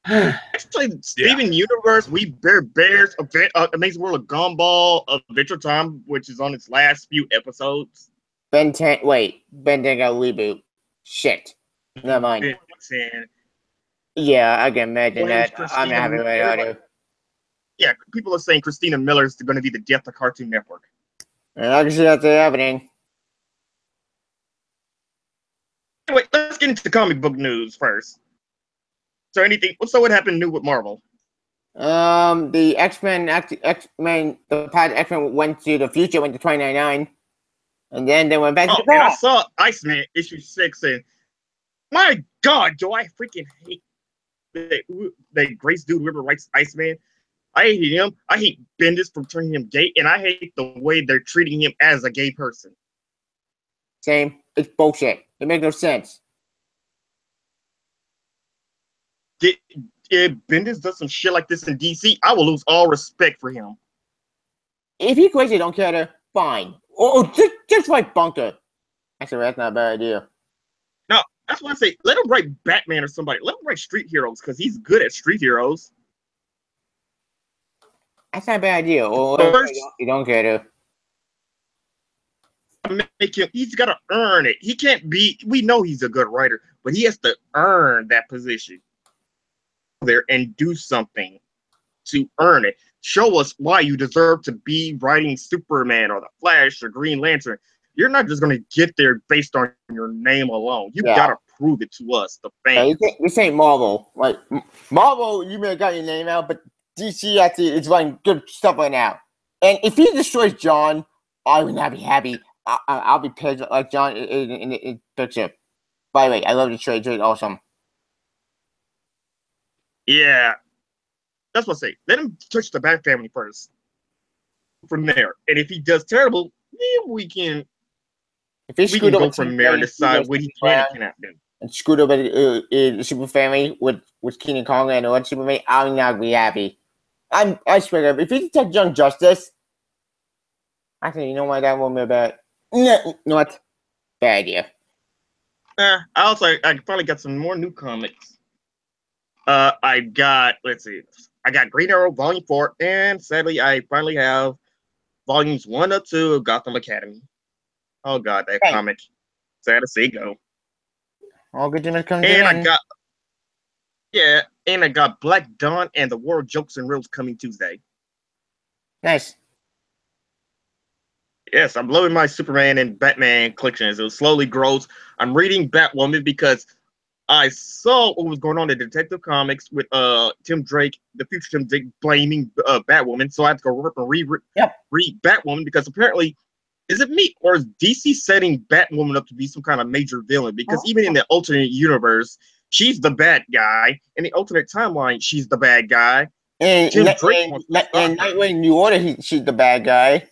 Actually, Steven Universe, We Bear Bears, Amazing World of Gumball, Adventure Time, which is on its last few episodes. Ben 10. Wait, Ben 10 got a reboot. Shit. Never mind. Ben 10. Yeah, I can imagine Well, that. I'm not having right audio. Yeah, people are saying Christina Miller is going to be the death of Cartoon Network. And I can see that's happening. Anyway, let's get into comic book news first. So what happened new with Marvel? The X-Men, the past X-Men went to the future, went to 2099. And then they went back to the And I past. saw Iceman issue 6, and my God, do I freaking hate that Grace Dude River writes Iceman. I hate him. I hate Bendis for turning him gay, and I hate the way they're treating him as a gay person. Same. It's bullshit. It makes no sense. If Bendis does some shit like this in DC, I will lose all respect for him. If he crazy, don't care to, fine. Or just write Bunker. Actually, that's not a bad idea. No, that's why I say let him write Batman or somebody. Let him write Street Heroes because he's good at Street Heroes. That's not a bad idea. Or you don't care to. He's got to earn it. He can't be. We know he's a good writer, but he has to earn that position there and do something to earn it. Show us why you deserve to be writing Superman or the Flash or Green Lantern. You're not just going to get there based on your name alone. You got to prove it to us, the fans. This ain't Marvel. Like Marvel, you may have got your name out, but DC actually is writing good stuff right now. And if he destroys John, I would not be happy. I'll be pissed like John in the picture. By the way, I love the trade. Trade awesome. Yeah. That's what I say. Let him touch the Bat family first. From there. And if he does terrible, then we can go from there and decide what he can and cannot do. And screwed up the Super Family with King Kong and what Superman, I'll not be happy. I swear, if he touch Young Justice, actually, you know why that won't be bad? No, not bad idea. I finally got some more new comics. I got Green Arrow Volume 4, and sadly, I finally have Volumes 1 or 2 of Gotham Academy. Oh God, that comic. Sad to see go. All good to come and I got Black Dawn and the World Jokes and Reels coming Tuesday. Nice. Yes, I'm loving my Superman and Batman collections. It slowly grows. I'm reading Batwoman because I saw what was going on in Detective Comics with Tim Drake, the future Tim Drake, blaming Batwoman. So I have to go and read Batwoman because apparently, is it me or is DC setting Batwoman up to be some kind of major villain? Because even in the alternate universe, she's the bad guy. In the alternate timeline, she's the bad guy. And Nightwing New Order, she's the bad guy.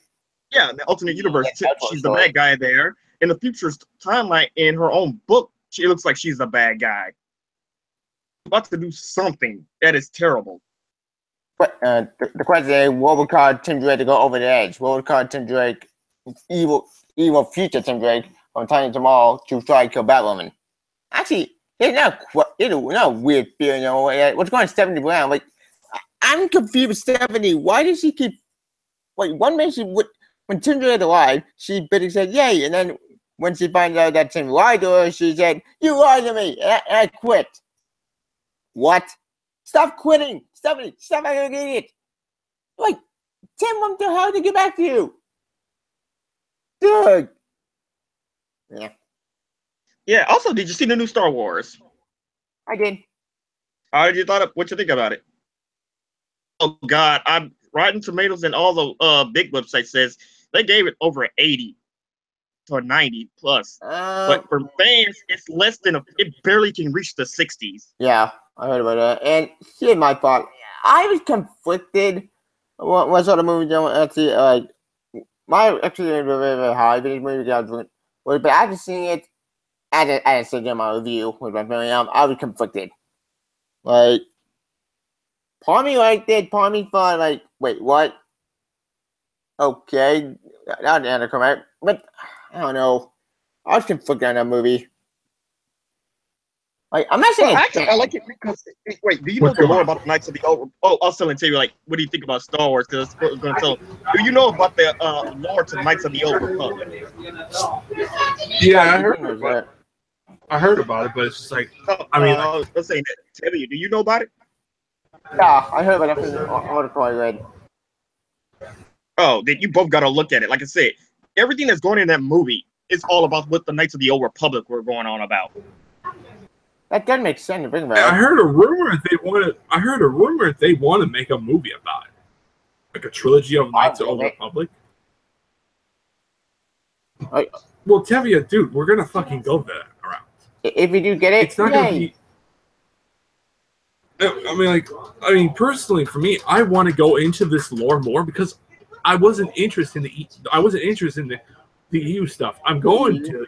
Yeah, in the alternate universe, she's the bad guy there. In the future timeline, in her own book, she looks like she's the bad guy. About to do something that is terrible. But the question is, what would cause Tim Drake to go over the edge? What would cause Tim Drake, evil future Tim Drake, from Tiny Tomorrow to try to kill Batwoman? Actually, it's not a weird feeling. You know, what's going on, Stephanie Brown? Like, I'm confused with Stephanie. Why does she keep? Like, one minute when Tim Drake alive, she basically said yay, and then when she finds out that Tim lied to her, she said, "You lied to me," and I quit. What? Stop quitting, Stephanie. Stop acting like an idiot. Like, Tim wants to how to get back to you, dude. Yeah. Yeah. Also, did you see the new Star Wars? I did. How did you what you think about it? Oh God, I'm Rotten Tomatoes and all the big websites says they gave it over 80 to 90 plus. But for fans, it's less than it barely can reach the 60s. Yeah, I heard about that. And here's my thought. I was conflicted when I saw the movie. my expectations were very, very high for this movie. But after seeing it, as I said in my review with my family, I was conflicted. Like, part of me liked it, part of me thought, like, wait, what? Okay, that was anticlimactic, but I don't know. I was conflicted on that movie. Like, I'm not saying Well, it's actually, bad. I like it because wait, do you know What's the going lore on? about the Knights of the Old? Oh, I was telling you like, what do you think about Star Wars? Because I was going to tell. Do you know about the lore to Knights of the Old Republic? Yeah, I You heard know about it. that. I heard about it, but it's just like, Oh, I mean, like, I was saying that. Tell you, do you know about it? Yeah, I heard about that from the article I read. Oh, then you both got to look at it. Like I said, everything that's going in that movie is all about what the Knights of the Old Republic were going on about. That does make sense to think about. I heard a rumor they want to. I heard a rumor they want to make a movie about it, like a trilogy of Knights of the Old Republic. Like, Well, Tevia, dude, we're gonna fucking go that around. if you do get it, It's not gonna be. I mean, personally, for me, I want to go into this lore more because I wasn't interested in the EU stuff. I'm going to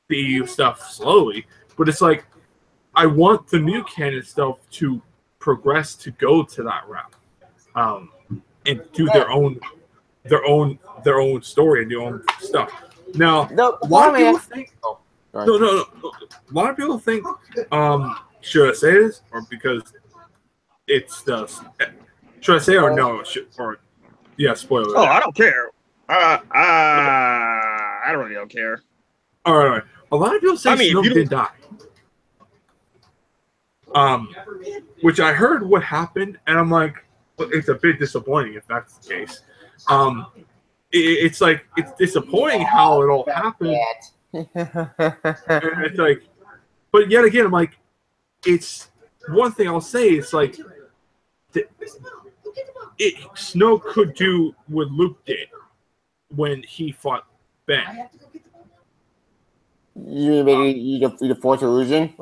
the EU stuff slowly, but it's like I want the new canon stuff to progress to go to that route, and do their own story and their own stuff. Now, a lot of people think. No. A lot of people think, should I say this or because it's the? Should I say or no? Spoiler. Oh, I don't care. I don't really don't care. All right. A lot of people say Snoke did die. Which I heard what happened, and I'm like, it's a bit disappointing if that's the case. It's like it's disappointing how it all happened. And it's like, but yet again, I'm like, it's one thing I'll say. It's like, Snoke could do what Luke did when he fought Ben. You mean the Force illusion,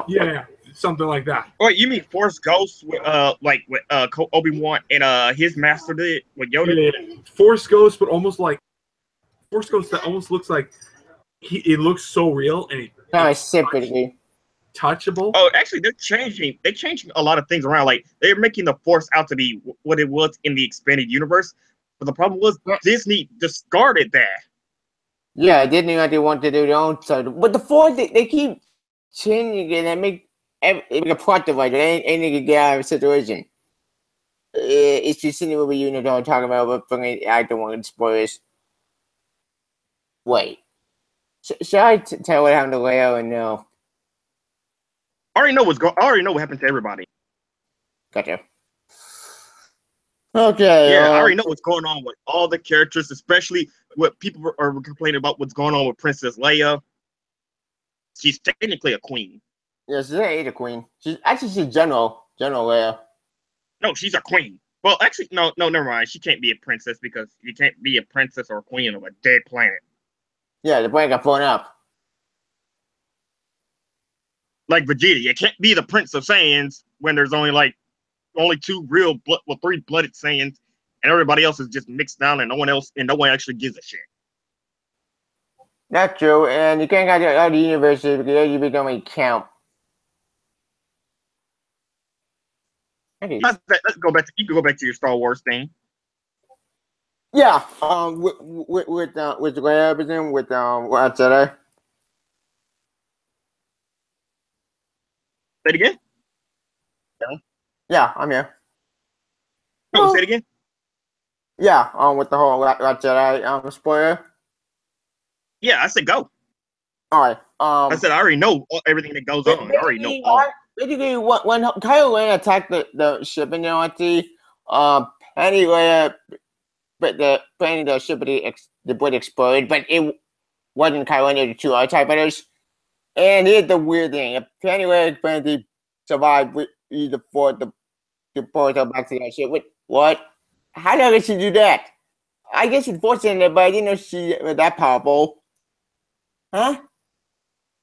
yeah, something like that. Wait, you mean Force Ghost with Obi-Wan and his master did with Yoda? Yeah, Force Ghost, but almost like Force Ghost that almost looks like it looks so real and touchable. Oh, actually, they're changing a lot of things around. Like they're making the Force out to be what it was in the expanded universe. But the problem was Disney discarded that. Yeah, Disney like they want to do their own stuff. But the Force, they keep changing it and make a plot device. Anything can get out of a situation. It's just in the movie you know what I'm talking about, but I don't want to spoil this. Wait. Should I tell what happened to Leo and no? I already know I already know what happened to everybody. Gotcha. Okay. Yeah, I already know what's going on with all the characters, especially what people are complaining about what's going on with Princess Leia. She's technically a queen. Yeah, she's a queen. She's General Leia. No, she's a queen. Well, actually, no, never mind. She can't be a princess because you can't be a princess or a queen of a dead planet. Yeah, the planet got blown up. Like Vegeta, you can't be the Prince of Saiyans when there's only two real three blooded Saiyans, and everybody else is just mixed down, and no one actually gives a shit. That's true, and you can't go to other universes because you don't count. Let's go back to you can go back to your Star Wars thing. Yeah, with Leia everything with what Jedi. Say it again. Yeah, I'm here. Oh, say it again. Yeah, with the whole Jedi spoiler. Yeah, I said go. All right. I said I already know everything that goes on. I already know all. Basically, when Kylo Ren attacked the ship in the Penny Leia, but the ship the boat exploded, but it wasn't Kylo Ren. It was two other TIE fighters. And here's the weird thing: if Penny Leia survived with the portal back to that ship, what? How the hell did she do that? I guess she's fortunate, but I didn't know she was that powerful. Huh?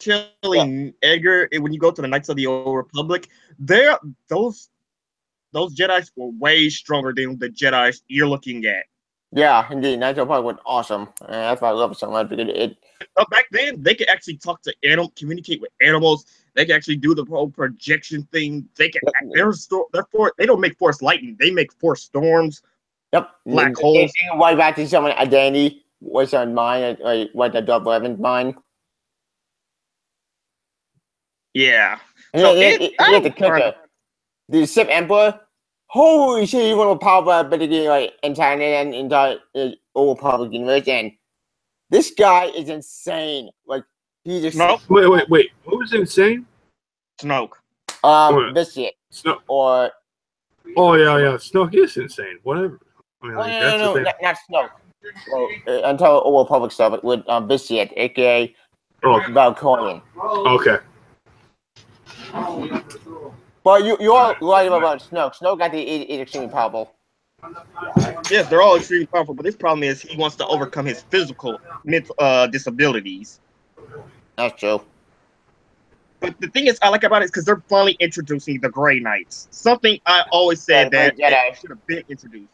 Killing Edgar when you go to the Knights of the Old Republic, those Jedi's were way stronger than the Jedi's you're looking at Yeah, indeed. Nitro Park was awesome. And that's why I love it so much because it. Back then, they could actually talk to animals, communicate with animals. They can actually do the whole projection thing. They can. They don't make force lightning. They make force storms, Yep. black holes. Right back to someone identity was on mine, what the Double Evans mine. Yeah. So the kicker. The Sith Emperor. Holy shit! He went with power, but again, like entire old public universe, and this guy is insane. Like he just Wait. What was insane? Snoke. This shit. Snoke. Or. Oh yeah. Snoke is insane. Whatever. I mean, like, no, not Snoke. Well, until old public stuff with Vicious, aka Valkorian. Okay. But you're right about Snoke. Snoke got the extremely powerful. Yes, they're all extremely powerful, but this problem is he wants to overcome his physical disabilities. That's true. But the thing is, I like about it is because they're finally introducing the Grey Knights. Something I always said that should have been introduced.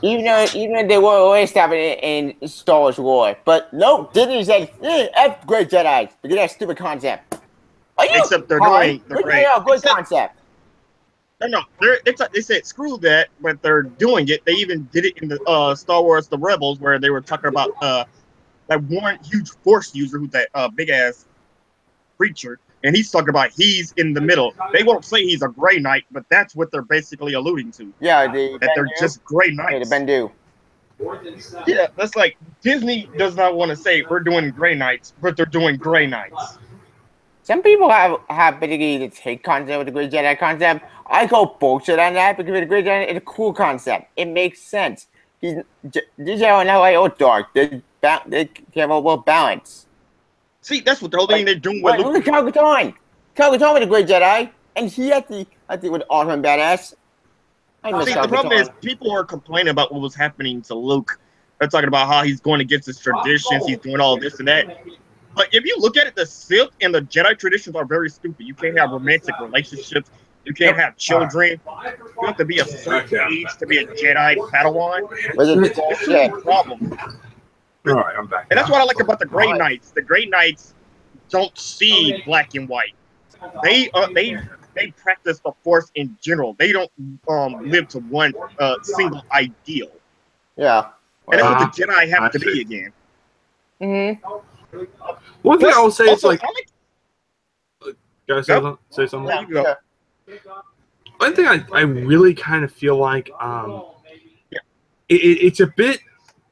Even though they were always established in Star Wars lore, but nope, Disney said, F Great Jedi because that stupid concept. Except they're doing the great concept. No, they said screw that, but they're doing it. They even did it in the Star Wars: The Rebels, where they were talking about that one huge Force user who's that big ass creature, and he's talking about he's in the middle. They won't say he's a Grey Knight, but that's what they're basically alluding to. Yeah, that they're just Grey Knights. Yeah, the Bendu. Yeah, that's like Disney does not want to say we're doing Grey Knights, but they're doing Grey Knights. Some people have basically the take concept with the Great Jedi concept. I go bullshit on that because the Great Jedi is a cool concept. It makes sense. These Jedi are not like all dark. They care about balance. See, that's what the whole thing they're doing with Luke. Cal-Katarn. Cal-Katarn was a Great Jedi, and he had the with awesome badass. See, the problem is people are complaining about what was happening to Luke. They're talking about how he's going against his traditions. He's doing all this and that. But if you look at it, the Sith and the Jedi traditions are very stupid. You can't have romantic relationships. You can't have children. You have to be a certain age to be a Jedi Padawan. It's a problem. All right, I'm back. And that's what I like about the Grey Knights. The Grey Knights don't see black and white. They practice the Force in general. They don't live to one single ideal. Yeah. And that's what the Jedi have to be again. Mm-hmm. One thing I will say is like, guys, say something. There you go. One thing I really kind of feel like it's a bit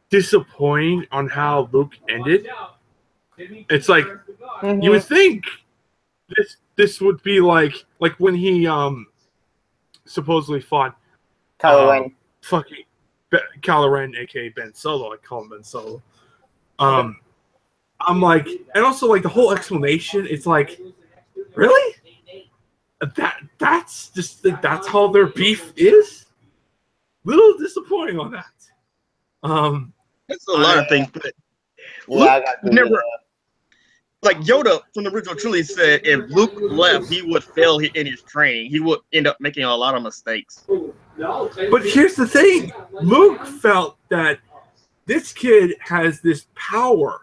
disappointing on how Luke ended. It's like you would think this would be like when he supposedly fought Kylo Ren. Fucking Kylo Ren, aka Ben Solo. I call him Ben Solo. I'm like, and also like the whole explanation. It's like, really? That's just like that's how their beef is. Little disappointing on that. It's a lot of things, but Yeah, Luke never. Like Yoda from the original trilogy said, if Luke left, he would fail in his training. He would end up making a lot of mistakes. But here's the thing: Luke felt that this kid has this power.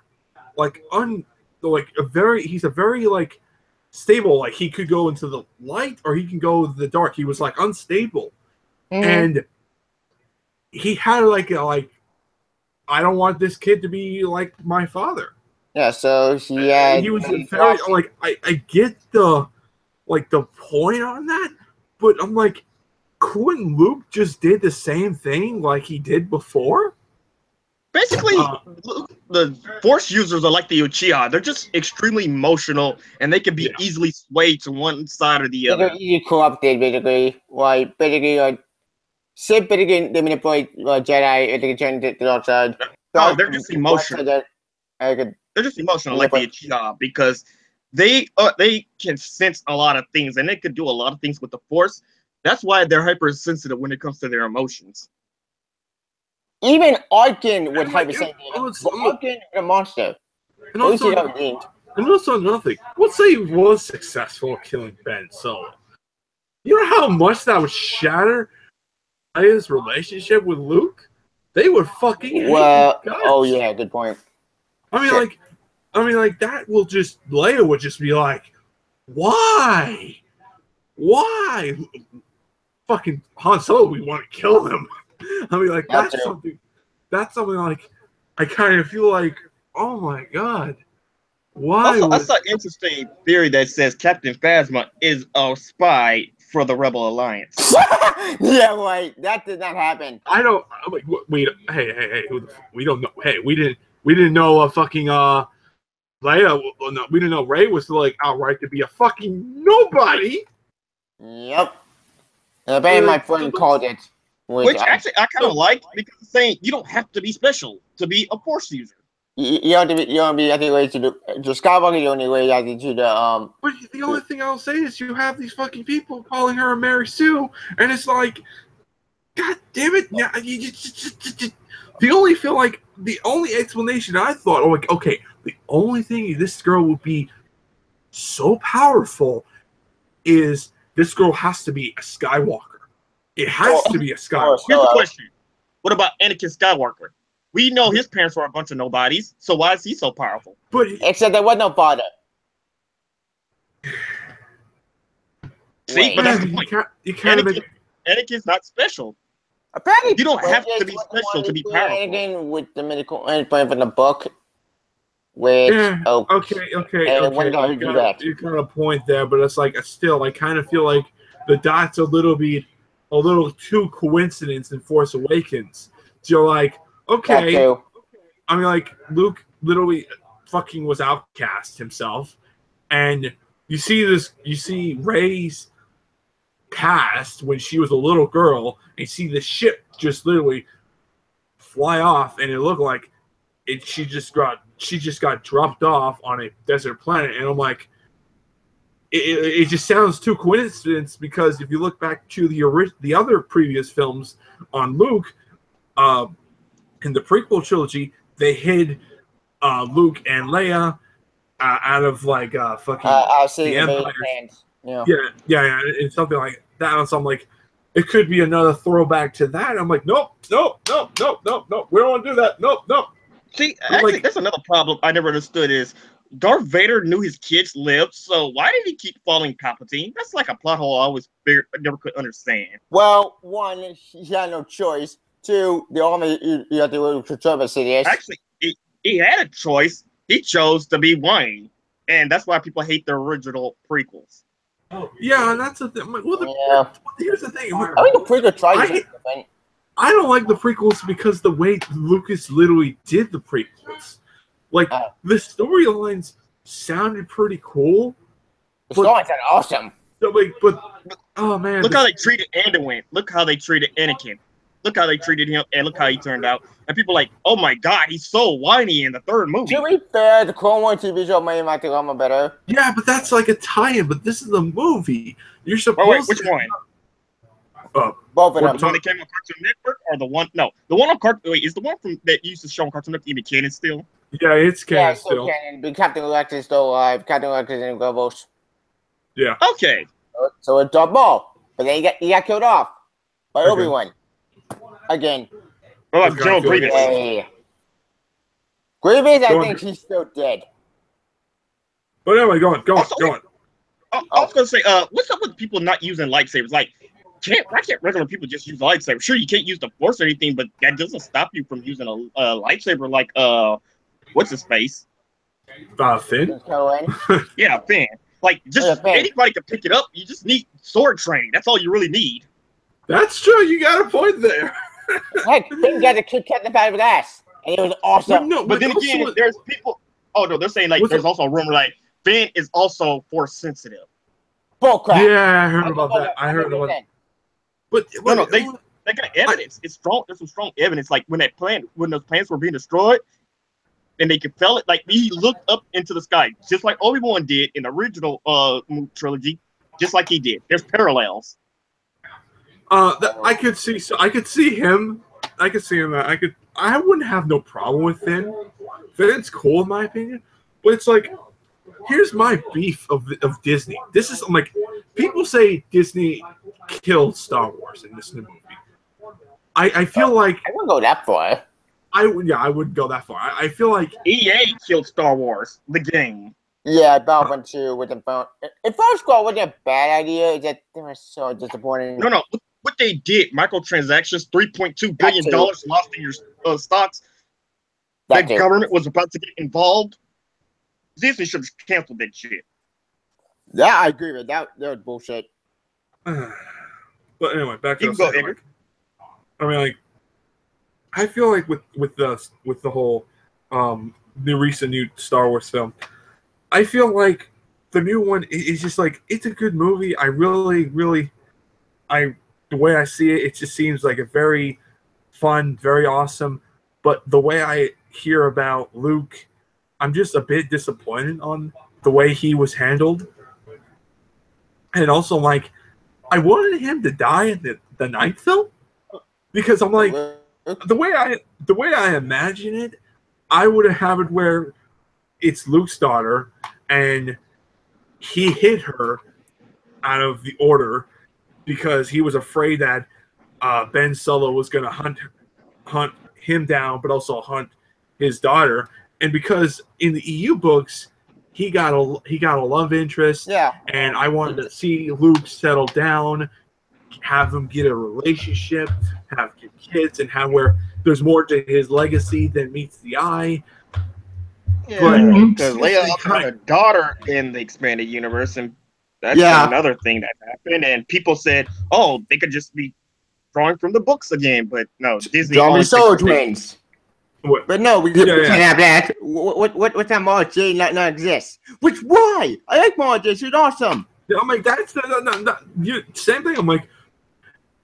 He's a very like stable. Like he could go into the light or he can go into the dark. He was like unstable, and he had like I don't want this kid to be like my father. Yeah, so he was very like I get the point on that, but I'm like, couldn't Luke just did the same thing like he did before? Basically, the Force users are like the Uchiha. They're just extremely emotional, and they can be easily swayed to one side or the other. They're easily corrupted, basically. Like, basically, Sith, basically, they manipulate Jedi, they can turn to the dark side. No, they're just emotional. They're just emotional like the Uchiha because they can sense a lot of things, and they can do a lot of things with the Force. That's why they're hypersensitive when it comes to their emotions. Even Arkin would hypersensitive. Arkin is a monster. And also another thing. Let's say he was successful at killing Ben Solo. You know how much that would shatter his relationship with Luke? they would fucking hate Well, guts. oh yeah, good point. I mean, Shit. like that will just Leia would just be like, why? Fucking Han Solo, we want to kill him. I mean, like that's something like I kind of feel like, oh my god, why? Also, I saw an interesting theory that says Captain Phasma is a spy for the Rebel Alliance. Yeah, wait, that did not happen. I don't. I'm like, wait, hey, we don't know. Hey, we didn't know fucking Leia. No, we didn't know Rey was like outright to be a fucking nobody. Yep. And apparently my friend called it. Which actually I kind of like, because it's saying you don't have to be special to be a Force user. You have to be I think way to the Skywalker the only way I can do the But the only thing I'll say is you have these fucking people calling her a Mary Sue, and it's like, god damn it! Yeah, the only explanation I thought, like, okay, the only thing this girl would be so powerful is this girl has to be a Skywalker. It has to be a Skywalker. Here's the question: what about Anakin Skywalker? We know his parents were a bunch of nobodies, so why is he so powerful? But except there was no father. See, but that's the point. Anakin's not special. Apparently, you don't have to be special to be powerful. Anakin with the medical point from the book. Which okay. You got a point there, but it's like still, I kind of feel like the dots a little too coincidence in Force Awakens. So you're like, okay, I mean, like Luke literally fucking was outcast himself, and you see Rey's past when she was a little girl, and you see the ship just literally fly off, and it looked like she just got dropped off on a desert planet, and I'm like, it just sounds too coincidence, because if you look back to the other previous films on Luke, in the prequel trilogy, they hid Luke and Leia out of like fucking the Empire. Yeah, and something like that. And so I'm like, it could be another throwback to that. I'm like, nope. We don't want to do that. Nope. See, actually, that's another problem I never understood is Darth Vader knew his kids lived, so why did he keep following Palpatine? That's like a plot hole I always never could understand. Well, one, he had no choice. Two, the only you have to controversy is actually he had a choice. He chose to be Wayne, and that's why people hate the original prequels. Oh yeah, and that's the thing. Here's the thing. I think the prequel tried I don't like the prequels because the way Lucas literally did the prequels. Like, the storylines sounded pretty cool. The storylines sounded awesome. But oh man. Look how they treated Anduin. Look how they treated Anakin. Look how they treated him, and look how he turned out. And people are like, oh my god, he's so whiny in the third movie. To be fair, the Clone Wars TV show made my drama better. Yeah, but that's like a tie-in, but this is a movie. You're supposed which one? Both of them. The one that came on Cartoon Network, or the one? No, the one on Cartoon. Wait, is the one from that used to show on Cartoon Network even canon still? Yeah, it's canon it's still. Canon. But Captain Alexis is still alive. Captain Alexis and Rebels. Yeah. Okay. So it's Darth Maul, but then he got killed off by Obi-Wan. Again. What about General Grievous? Grievous, I think he's still dead. But anyway, go on. I was gonna say, what's up with people not using lightsabers? Like, why can't regular people just use a lightsaber? Sure, you can't use the Force or anything, but that doesn't stop you from using a lightsaber like what's his face? Finn. Yeah, Finn. Like, just anybody can pick it up. You just need sword training. That's all you really need. That's true. You got a point there. Heck, Finn got to kick Captain Padawan's ass, and it was awesome. But then again, there's people. Oh no, they're saying like there's also a rumor like Finn is also Force sensitive. Bullcrap. Yeah, I heard about that. I heard about that. But no, they got evidence. It's strong. There's some strong evidence. Like when those plants were being destroyed, and they could feel it. Like he looked up into the sky, just like Obi-Wan did in the original trilogy, just like he did. There's parallels. I could see him. I wouldn't have no problem with Finn. Finn's cool in my opinion, but it's like, here's my beef of Disney. This is like, people say Disney killed Star Wars in this new movie. I feel like I wouldn't go that far. I would go that far. I feel like EA killed Star Wars, the game. Yeah, Battlefront 2 with the phone. If First Squad wasn't a bad idea, it's that they were so disappointing. No, look what they did. Microtransactions, $3.2 billion lost in your stocks. The government was about to get involved. Disney should have canceled that shit. Yeah, I agree with that. That was bullshit. But anyway, back to You can go, Edgar. I mean, like, I feel like with the whole the recent new Star Wars film, I feel like the new one is just like, it's a good movie. I really, the way I see it, it just seems like a very fun, very awesome. But the way I hear about Luke, I'm just a bit disappointed on the way he was handled. And also, like, I wanted him to die in the ninth film, because I'm like, the way I imagine it, I would have it where it's Luke's daughter and he hid her out of the order because he was afraid that Ben Solo was going to hunt him down, but also hunt his daughter. And because in the EU books, he got a love interest. Yeah. And I wanted to see Luke settle down, have them get a relationship, have kids, and have where there's more to his legacy than meets the eye. Yeah, because Leia had a daughter in the expanded universe, and that's another thing that happened. And people said, "Oh, they could just be drawing from the books again," but no, Disney. Zombie Soul Twins. What? But no, we can't have that. What's that Mara Jade not exists? Which why? I like Mara Jade. She's awesome. I'm like, that's same thing. I'm like,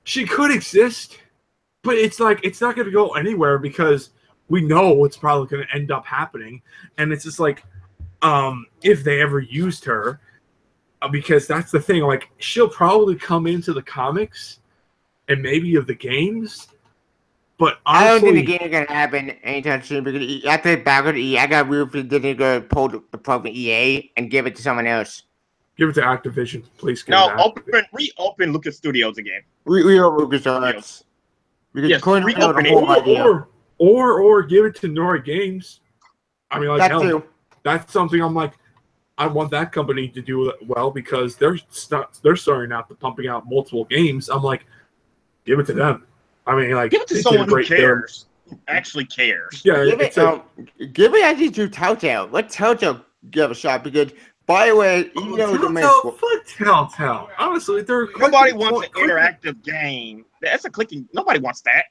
she could exist, but it's like it's not going to go anywhere because we know what's probably going to end up happening, and it's just like, if they ever used her, because that's the thing. Like, she'll probably come into the comics and maybe of the games. But honestly, I don't think the game is gonna happen anytime soon because after back with EA, I got real for Disney to pull the plug from EA and give it to someone else. Give it to Activision, please. No, reopen Lucas Studios again. Reopen Lucas Studios. Yes, reopen it. Or give it to Nora Games. I mean, like, hell, that's something I'm like, I want that company to do well because they're starting out to pumping out multiple games. I'm like, give it to them. I mean, like, give it to someone who cares, who actually cares. Yeah, give it actually to Telltale. Let Telltale give a shot because, by the way, you know fuck Telltale. Honestly, nobody wants an interactive game. That's a clicking. Nobody wants that.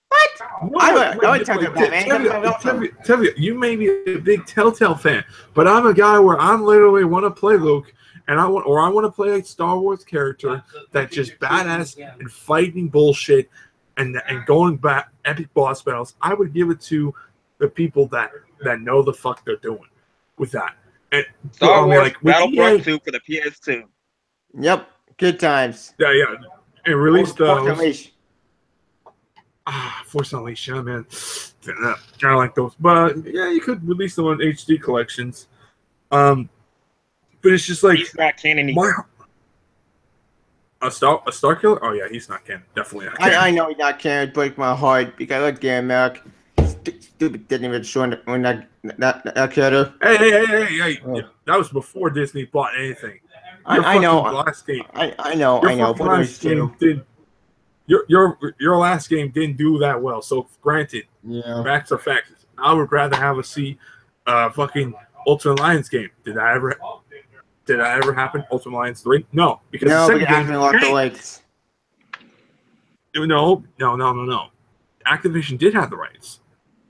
What? I would tell you that, man. Tell you, you may be a big Telltale fan, but I'm a guy where I literally want to play Luke. And I want to play a Star Wars character that's just badass and fighting bullshit and going back epic boss battles. I would give it to the people that know the fuck they're doing with that. And Star Wars Battlefront 2 for the PS2. Yep, good times. Yeah. And released Force Unleashed. Force Unleashed, yeah, man. I like those, but yeah, you could release them on HD collections. But it's just like he's not canon anymore. A Star Killer? Oh yeah, he's not canon. Definitely not canon. I know he's not canon. It breaks my heart because I like Gary Merrick. Stupid didn't even show when that killer. Hey! Oh. That was before Disney bought anything. I know. Last game. I know. Last game your last game didn't do that well. So granted, facts are facts. I would rather have a fucking Ultimate Alliance game. Did that ever happen? Ultimate Alliance 3? No, because the second game lost the rights. No. Activision did have the rights.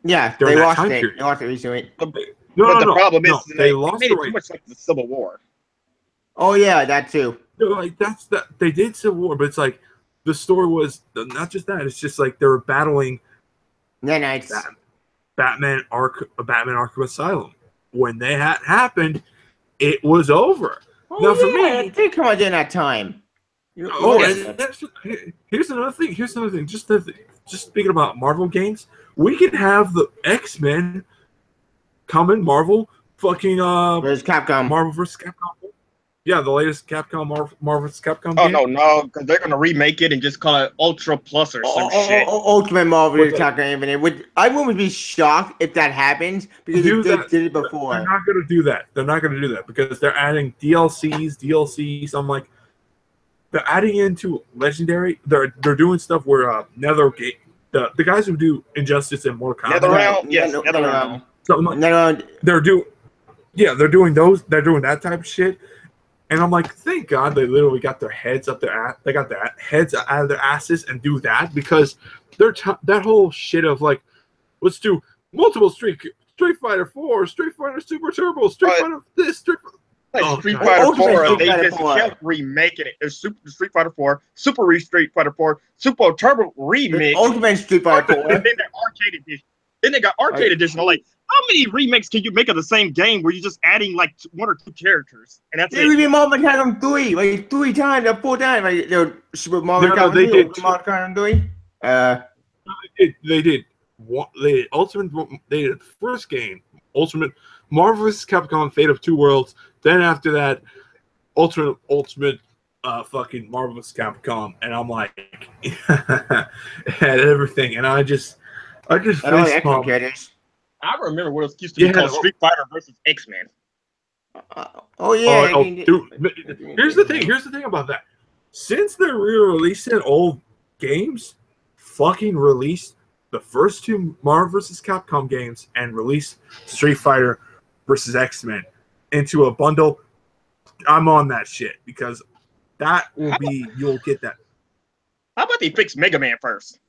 Yeah, they lost it. Period. They lost it recently. The problem is they lost made the it rights. too much like the Civil War. Oh yeah, that too. Like they did Civil War, but it's like the story was not just that. It's just like they were battling. Batman Arkham Asylum. When they had happened, it was over. Oh, now for me, it did come out during that time. Here's another thing. Just speaking about Marvel games, we could have the X-Men come in Marvel fucking versus Capcom. Marvel vs. Capcom. Yeah, the latest Capcom Marvel's Capcom Oh game. no, because they're gonna remake it and just call it Ultra Plus or some shit. Ultimate Marvel But, like, Capcom Infinite. I wouldn't be shocked if that happens because they did it before. They're not gonna do that. They're not gonna do that because they're adding DLCs. I'm like, they're adding into Legendary. They're doing stuff where NetherGate, the guys who do Injustice and Mortal Kombat, NetherRealm, yes, NetherRealm. They're doing those. They're doing that type of shit. And I'm like, thank God they literally got their heads up their ass. They got their heads out of their asses and do that because that whole shit of like, let's do multiple Street Fighter 4, Street Fighter Super Turbo, Street Fighter this, Street Fighter 4, they just kept remaking it. There's Street Fighter 4, Super Street Fighter 4, Super Turbo Remix, Ultimate Street Fighter 4, and then the Arcade Edition. Then they got Arcade Edition. I'm like, how many remakes can you make of the same game where you're just adding like 1 or 2 characters and that's it? We did Marvel Capcom 3, like 3 times or 4 times. Like Super Mario Capcom 3, did Mario Capcom 3. They did the first game, Ultimate Marvel vs. Capcom Fate of Two Worlds. Then after that, Ultimate fucking Marvel vs. Capcom, and I'm like, had everything, and I just I remember what it used to be called Street Fighter versus X-Men. Dude, here's the thing about that. Since they're re-releasing old games, fucking release the first 2 Marvel vs. Capcom games and release Street Fighter versus X-Men into a bundle. I'm on that shit because that will you'll get that. How about they fix Mega Man first?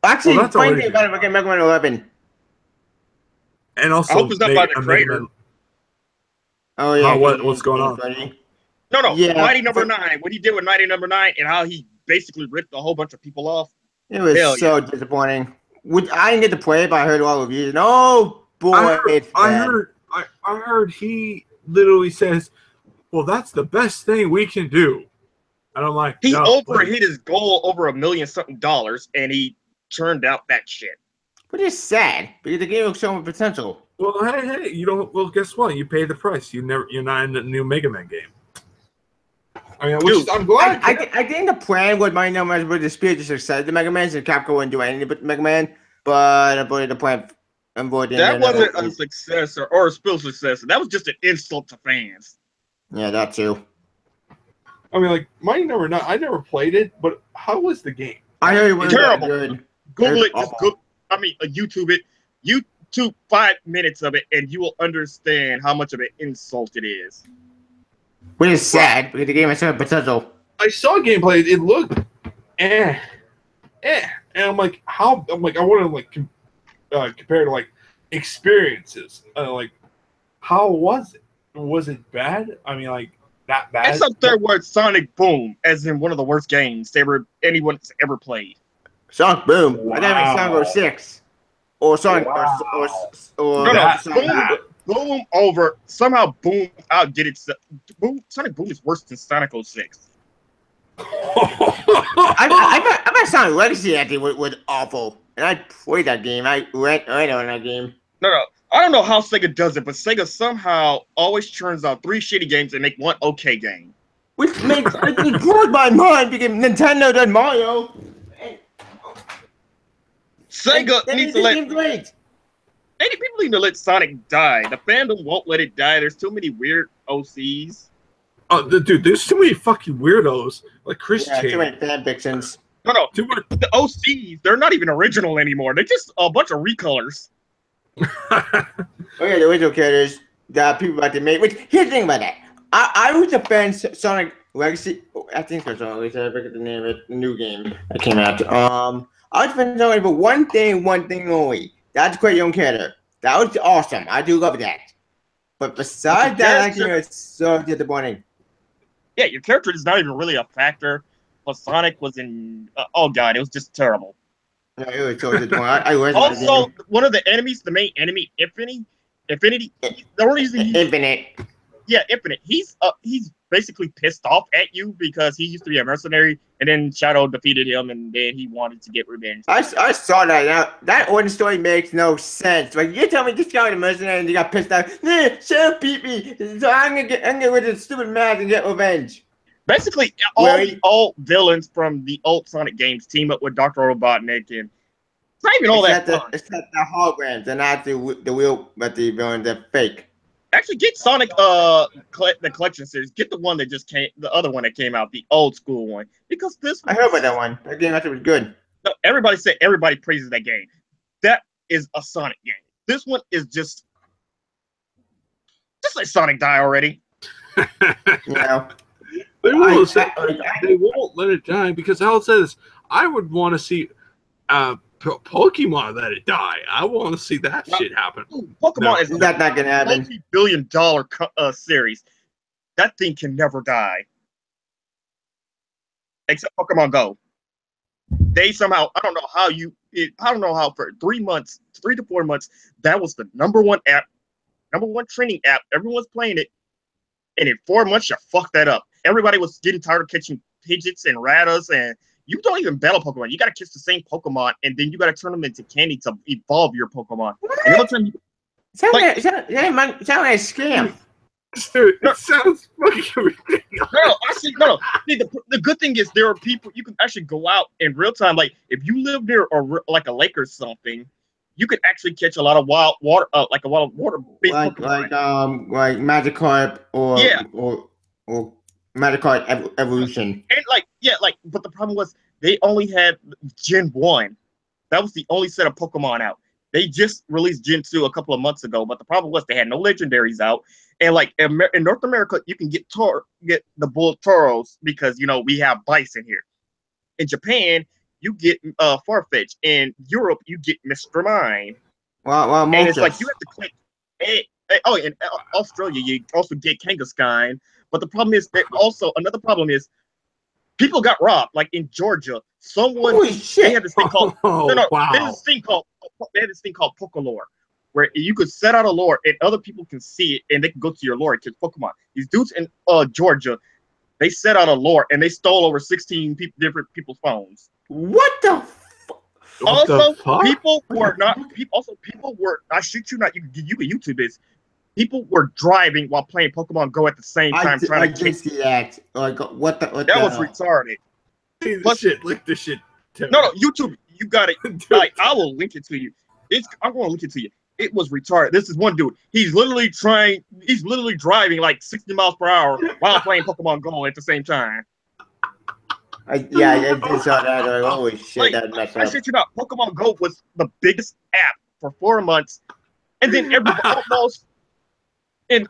Actually, find me about Mega Man 11. And also, I hope it's not by the creator. Oh yeah, what's going on? No, yeah, Mighty Number 9. What he did with Mighty Number 9 and how he basically ripped a whole bunch of people off. It was disappointing. I didn't get to play it, but I heard all reviews. And oh boy, I heard he literally says, "Well, that's the best thing we can do," and I'm like, he overhit his goal over $1 million something, and he turned out that shit. But it's sad because the game was showing potential. Well, hey, you don't. Well, guess what? You pay the price. You're not in the new Mega Man game. I mean, I'm glad. I think the plan with my numbers was to speed the success. The Mega Man and Capcom wouldn't do anything but Mega Man, but I believe the plan avoided that wasn't a success or a spill success. That was just an insult to fans. Yeah, that too. I mean, like Mighty Number 9. I never played it, but how was the game? I heard it was terrible. Good. Google it. Just YouTube it. YouTube 5 minutes of it, and you will understand how much of an insult it is. Which is sad because the game has some potential. I saw gameplay. It looked and I'm like, how? I'm like, I want to compare to like experiences. Like, how was it? Was it bad? I mean, like that bad? It's up there with Sonic Boom, as in one of the worst games anyone's ever played. Sonic Boom. Wow. I thought it was Sonic 06. Or Sonic Boom over somehow. Boom outdid it. Sonic Boom is worse than Sonic 06. I bet Sonic Legacy actually was awful, and I played that game. I went on that game. No, I don't know how Sega does it, but Sega somehow always churns out 3 shitty games and make 1 okay game. Which makes it blows my mind because Nintendo done Mario. Sega needs to let. People need to let Sonic die. The fandom won't let it die. There's too many weird OCs. Oh, dude, there's too many fucking weirdos like Chris Chan. Too many fan fictions. No. The OCs, they're not even original anymore. They're just a bunch of recolors. The original characters that people about to make. Which here's the thing about that. I was a fan of Sonic Legacy. I think it's Sonic Legacy. I forget the name of it. The new game that came out. I was a fan of Sonic for one thing only. That's create your own character. That was awesome. I do love that. But besides that, I think it's so disappointing. Yeah, your character is not even really a factor. But Sonic was in. Oh god, it was just terrible. Yeah, it was so disappointing. Also, one of the enemies, the main enemy, Infinity. The only reason Infinite. Yeah, Infinite. He's basically pissed off at you because he used to be a mercenary, and then Shadow defeated him, and then he wanted to get revenge. I saw that. Now, that origin story makes no sense. Like, you tell me this guy was a mercenary and he got pissed off. Nah, Shadow beat me, so I'm gonna get rid of the stupid mask and get revenge. Basically, all the old villains from the old Sonic games team up with Dr. Robotnik, and it's not even all that fun. Except the holograms, they're not the real, but the villains, they're fake. Actually, get Sonic the collection series. Get the one that just came, the other one that came out, the old school one, because this. I heard about that one. That game actually was good. No, everybody praises that game. That is a Sonic game. This one is just let Sonic die already. Yeah. They won't let it die because Al says I would want to see Pokemon let it die. I want to see that shit happen. Pokemon is not gonna happen. multi-billion-dollar series. That thing can never die, except Pokemon Go. They somehow I don't know how for 3 to 4 months that was the number one trending app. Everyone's playing it, and in 4 months you fucked that up. Everybody was getting tired of catching Pidgeots and Ratttas, and you don't even battle Pokemon. You got to catch the same Pokemon, and then you got to turn them into candy to evolve your Pokemon. And every time sounds like a scam. Dude, it sounds fucking ridiculous. No. See, the good thing is there are people you can actually go out in real time. Like if you live near like a lake or something, you could actually catch a lot of wild water, like a wild water based Pokemon. like Magikarp or Magikarp Evolution. And but the problem was they only had Gen 1. That was the only set of Pokemon out. They just released Gen 2 a couple of months ago, but the problem was they had no legendaries out. And like in North America, you can get the bull Tauros because we have bison here. In Japan, you get Farfetch. In Europe, you get Mr. Mime. Well, and it's like you have to click. In Australia, you also get Kangaskhan. But the problem is another problem is people got robbed. Like in Georgia, Holy shit. They had this thing called They had this thing called Pokelore, where you could set out a lure and other people can see it and they can go to your lure and catch Pokemon. These dudes in Georgia, they set out a lure and they stole over 16 different people's phones. What the fuck? People were. I shit you not. You can YouTube this. People were driving while playing Pokemon Go at the same time. I did see that. Like, what the? That was retarded. Link this shit. No, YouTube. You got it. Like, I will link it to you. I'm going to link it to you. It was retarded. This is one dude. He's literally driving like 60 miles per hour while playing Pokemon Go at the same time. I did saw that. Like, holy shit, that messed up. I shit you not. Pokemon Go was the biggest app for 4 months, and then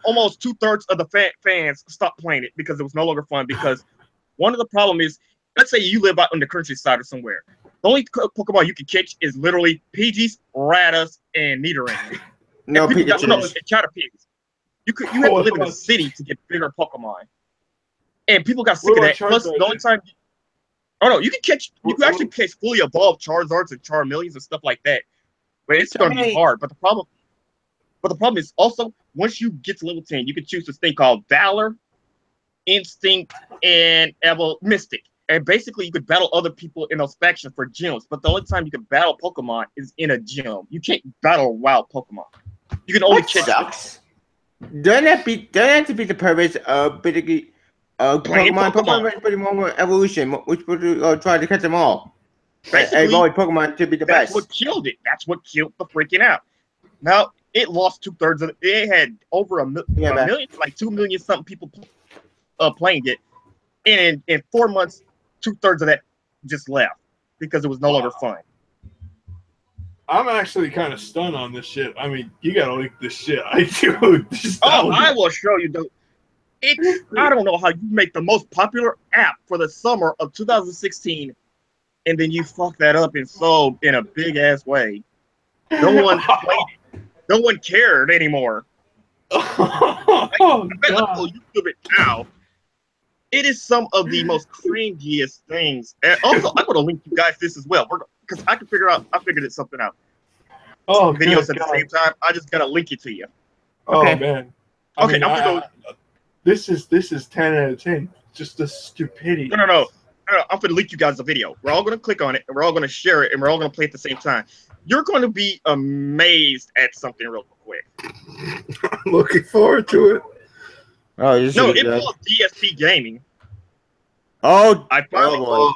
almost 2/3 of the fans stopped playing it because it was no longer fun. Because one of the problem is, let's say you live out in the countryside or somewhere. The only Pokemon you can catch is literally Pidgeys, Ratttas, and Nidoran. No, Caterpies. You have to live in a city to get bigger Pokemon. And people got sick of that. Plus, the only time... you can actually catch fully evolved Charizards and Charmeleons and stuff like that. But it's going to be hard. But the problem is also, once you get to level 10, you can choose this thing called Valor, Instinct, and Mystic. And basically, you could battle other people in those factions for gyms. But the only time you can battle Pokemon is in a gym. You can't battle wild Pokemon. You can only catch sucks. Doesn't that have to be the purpose of Pokemon? Pokemon Evolution, which would try to catch them all. Evolve Pokemon to be the best. That's what killed it. That's what killed the freaking app. Now, it lost 2/3 of it. It had over a million, like 2 million something people playing it. And in 4 months, 2/3 of that just left because it was no longer fun. I'm actually kind of stunned on this shit. I mean, you gotta link this shit. I do. I will show you, dude. I don't know how you make the most popular app for the summer of 2016, and then you fuck that up and so in a big ass way. No one played it. No one cared anymore. YouTube it now. It is some of the most cringiest things. And also, I'm going to link you guys this as well because I figured something out. Videos at the same time. I just got to link it to you. Okay. Oh man. I'm going to go. This is 10 out of 10. Just the stupidity. No. I'm going to link you guys the video. We're all going to click on it, and we're all going to share it, and we're all going to play at the same time. You're going to be amazed at something real quick. I'm looking forward to it. Oh, this No, is it's good. called DSP Gaming. Oh, I finally, boy.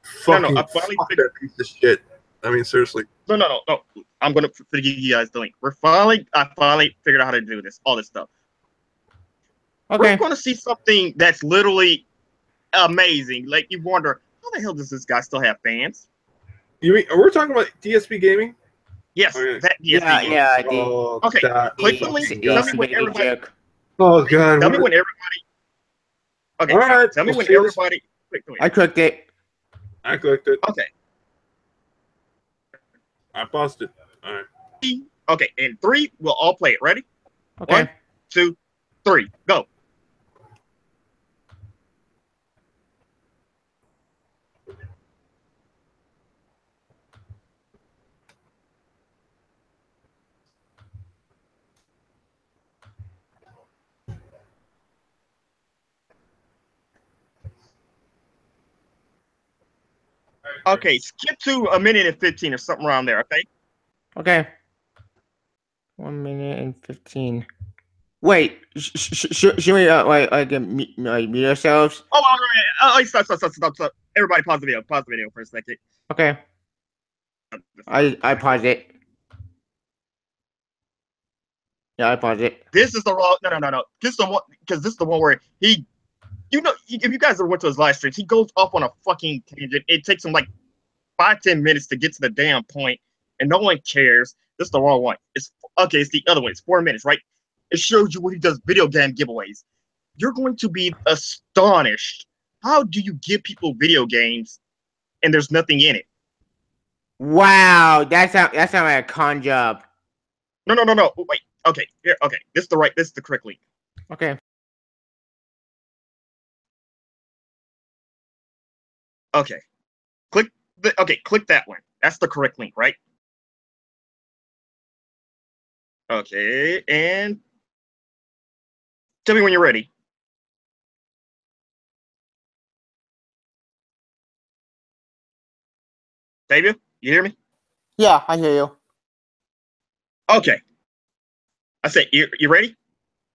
Fucking I finally fuck figured. that piece of shit. I mean, seriously. No. I'm going to give you guys the link. I finally figured out how to do this, all this stuff. Okay. We're going to see something that's literally amazing. Like, you wonder, how the hell does this guy still have fans? You mean we're talking about DSP gaming? Yes, Okay. that DSP. Yeah. Oh, Okay, that click the link. fucking Tell guy. me when everybody. Oh god. Tell me when everybody. Okay, All right, tell me we'll when see this. everybody. Click the link. I clicked it. I clicked it. Okay. I paused it. All right. Okay, in 3, we'll all play it. Ready? Okay. 1, 2, 3, go. Okay, skip to 1:15 or something around there. Okay. Okay. 1 minute and 15. Wait, should we mute ourselves? Oh, stop. Everybody pause the video. Pause the video for a second. Okay. I paused it. Yeah, I paused it. This is the wrong. No. This is the one, because this is the one where he, if you guys ever went to his live streams, he goes off on a fucking tangent. It takes him like 5-10 minutes to get to the damn point, and no one cares. This is the wrong one. It's the other one. It's 4 minutes, right? It shows you where he does video game giveaways. You're going to be astonished. How do you give people video games and there's nothing in it? Wow, that's not like a con job. No. Wait. Okay. Here. Okay. This is the correct link. Okay. Okay. Click that one. That's the correct link, right? Okay, and tell me when you're ready. David, you hear me? Yeah, I hear you. Okay. I said, you ready?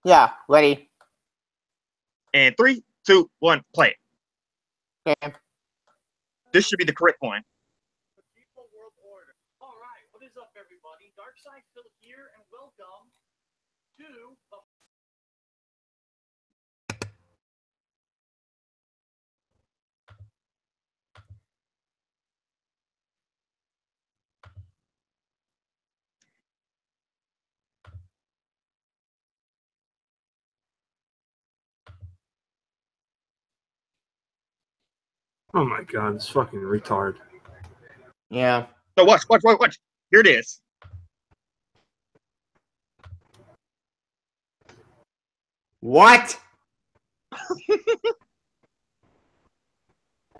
Yeah, ready. And 3, 2, 1, play it. Okay. This should be the correct one. World Order. All right, what is up, everybody? Darkseid Phil here, and welcome to the. Oh my god, this fucking retard. Yeah. No, watch. Here it is. What?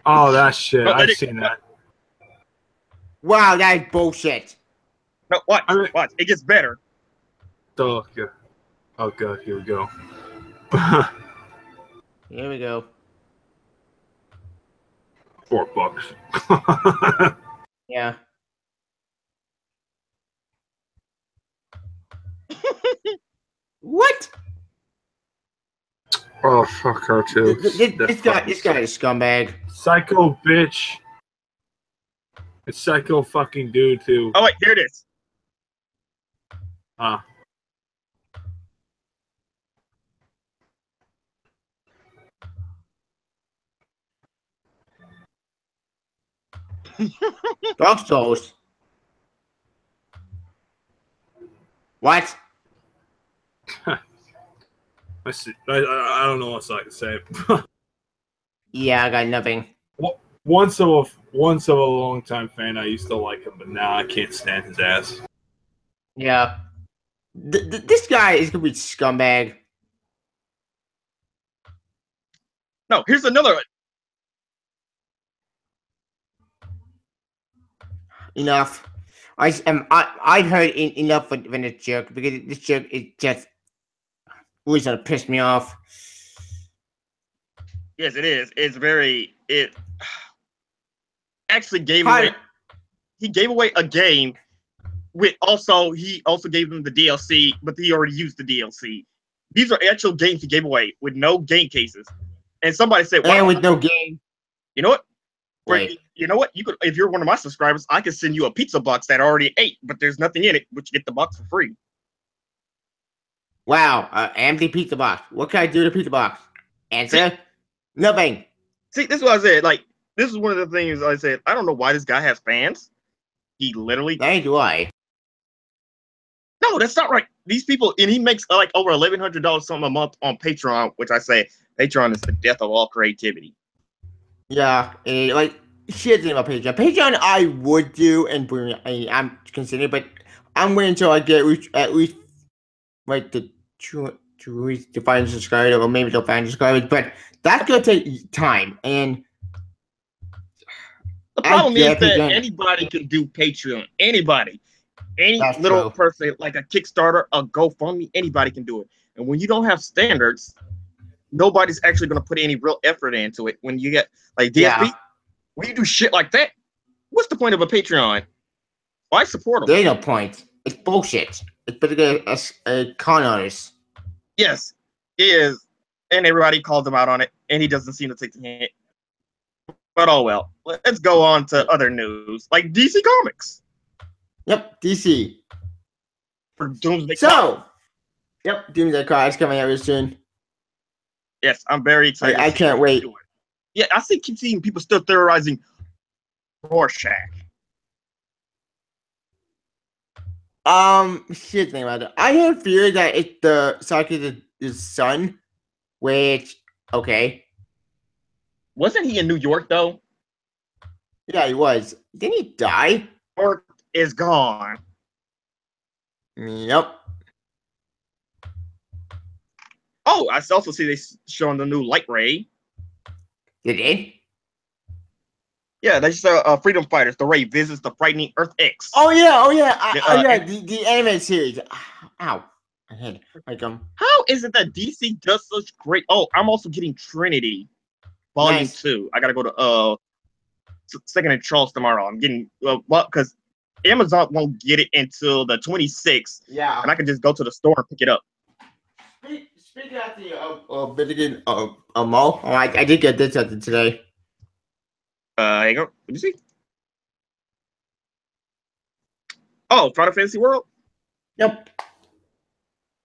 Oh, that shit. No, I've seen that. Wow, that is bullshit. No, watch. I mean- Watch. It gets better. Oh god. Oh god, here we go. Here we go. $4. Yeah. What? Oh fuck her too. This guy is a scumbag. Psycho bitch. It's psycho fucking dude too. Oh wait, here it is. Ah. Dark Souls. What? I see. I don't know what else I can say. Yeah, I got nothing. Once of a long time fan, I used to like him, but now I can't stand his ass. Yeah. This guy is gonna be scumbag. No, here's another one. Enough. I'd heard enough from this jerk because this jerk is just always gonna piss me off. Yes, it is. It's very it actually gave Hi. away. He gave away a game with also he also gave them the DLC, but he already used the DLC. These are actual games he gave away with no game cases. And somebody said, "Wow, And with no game. you know what? Wait. You know what? You could, if you're one of my subscribers, I could send you a pizza box that I already ate, but there's nothing in it, but you get the box for free." Wow, empty pizza box. What can I do to pizza box? Answer: nothing. See, this is what I said. Like, this is one of the things I said. I don't know why this guy has fans. He literally Neither do I. no, that's not right. These people, and he makes like over $1,100 something a month on Patreon, which I say Patreon is the death of all creativity. Yeah, and like here's the thing about Patreon. Patreon, I would do and bring. I'm considering, but I'm waiting until I get at least like the to reach the 500 subscribers, or maybe the 500 subscribers. But that's gonna take time, and The problem is get that Patreon. anybody can do Patreon. Anybody, any That's little true. person like a Kickstarter, a GoFundMe, anybody can do it. And when you don't have standards, nobody's actually going to put any real effort into it. When you get like DSP, Yeah. when you do shit like that, what's the point of a Patreon? Why support them? There ain't no point. It's bullshit. It's better get a con artist. Yes, he is, and everybody calls him out on it, and he doesn't seem to take the hint. But oh well. Let's go on to other news, like DC Comics Yep, DC. for Doomsday. So, yep, Doomsday Clock is coming out real soon. Yes, I'm very excited. I can't wait. Yeah, I keep seeing people still theorizing Rorschach. Here's the thing about it. I have fear that it's the Saki his son, which okay. Wasn't he in New York though? Yeah, he was. Didn't he die? Or is gone. Yep. Oh, I also see they showing the new Light Ray. Did he? Yeah, they show Freedom Fighters. The Ray visits the frightening Earth X. Oh yeah, Yeah, the anime series. Ow, my head. Like How is it that DC does such great? Oh, I'm also getting Trinity, Volume Nice. 2. I gotta go to Second and Charles tomorrow. I'm getting because Amazon won't get it until the 26th, Yeah. and I can just go to the store and pick it up. Speaking of the Michigan mall, I did get this something today. Here you go. What you see? Oh, Final Fantasy World. Yep.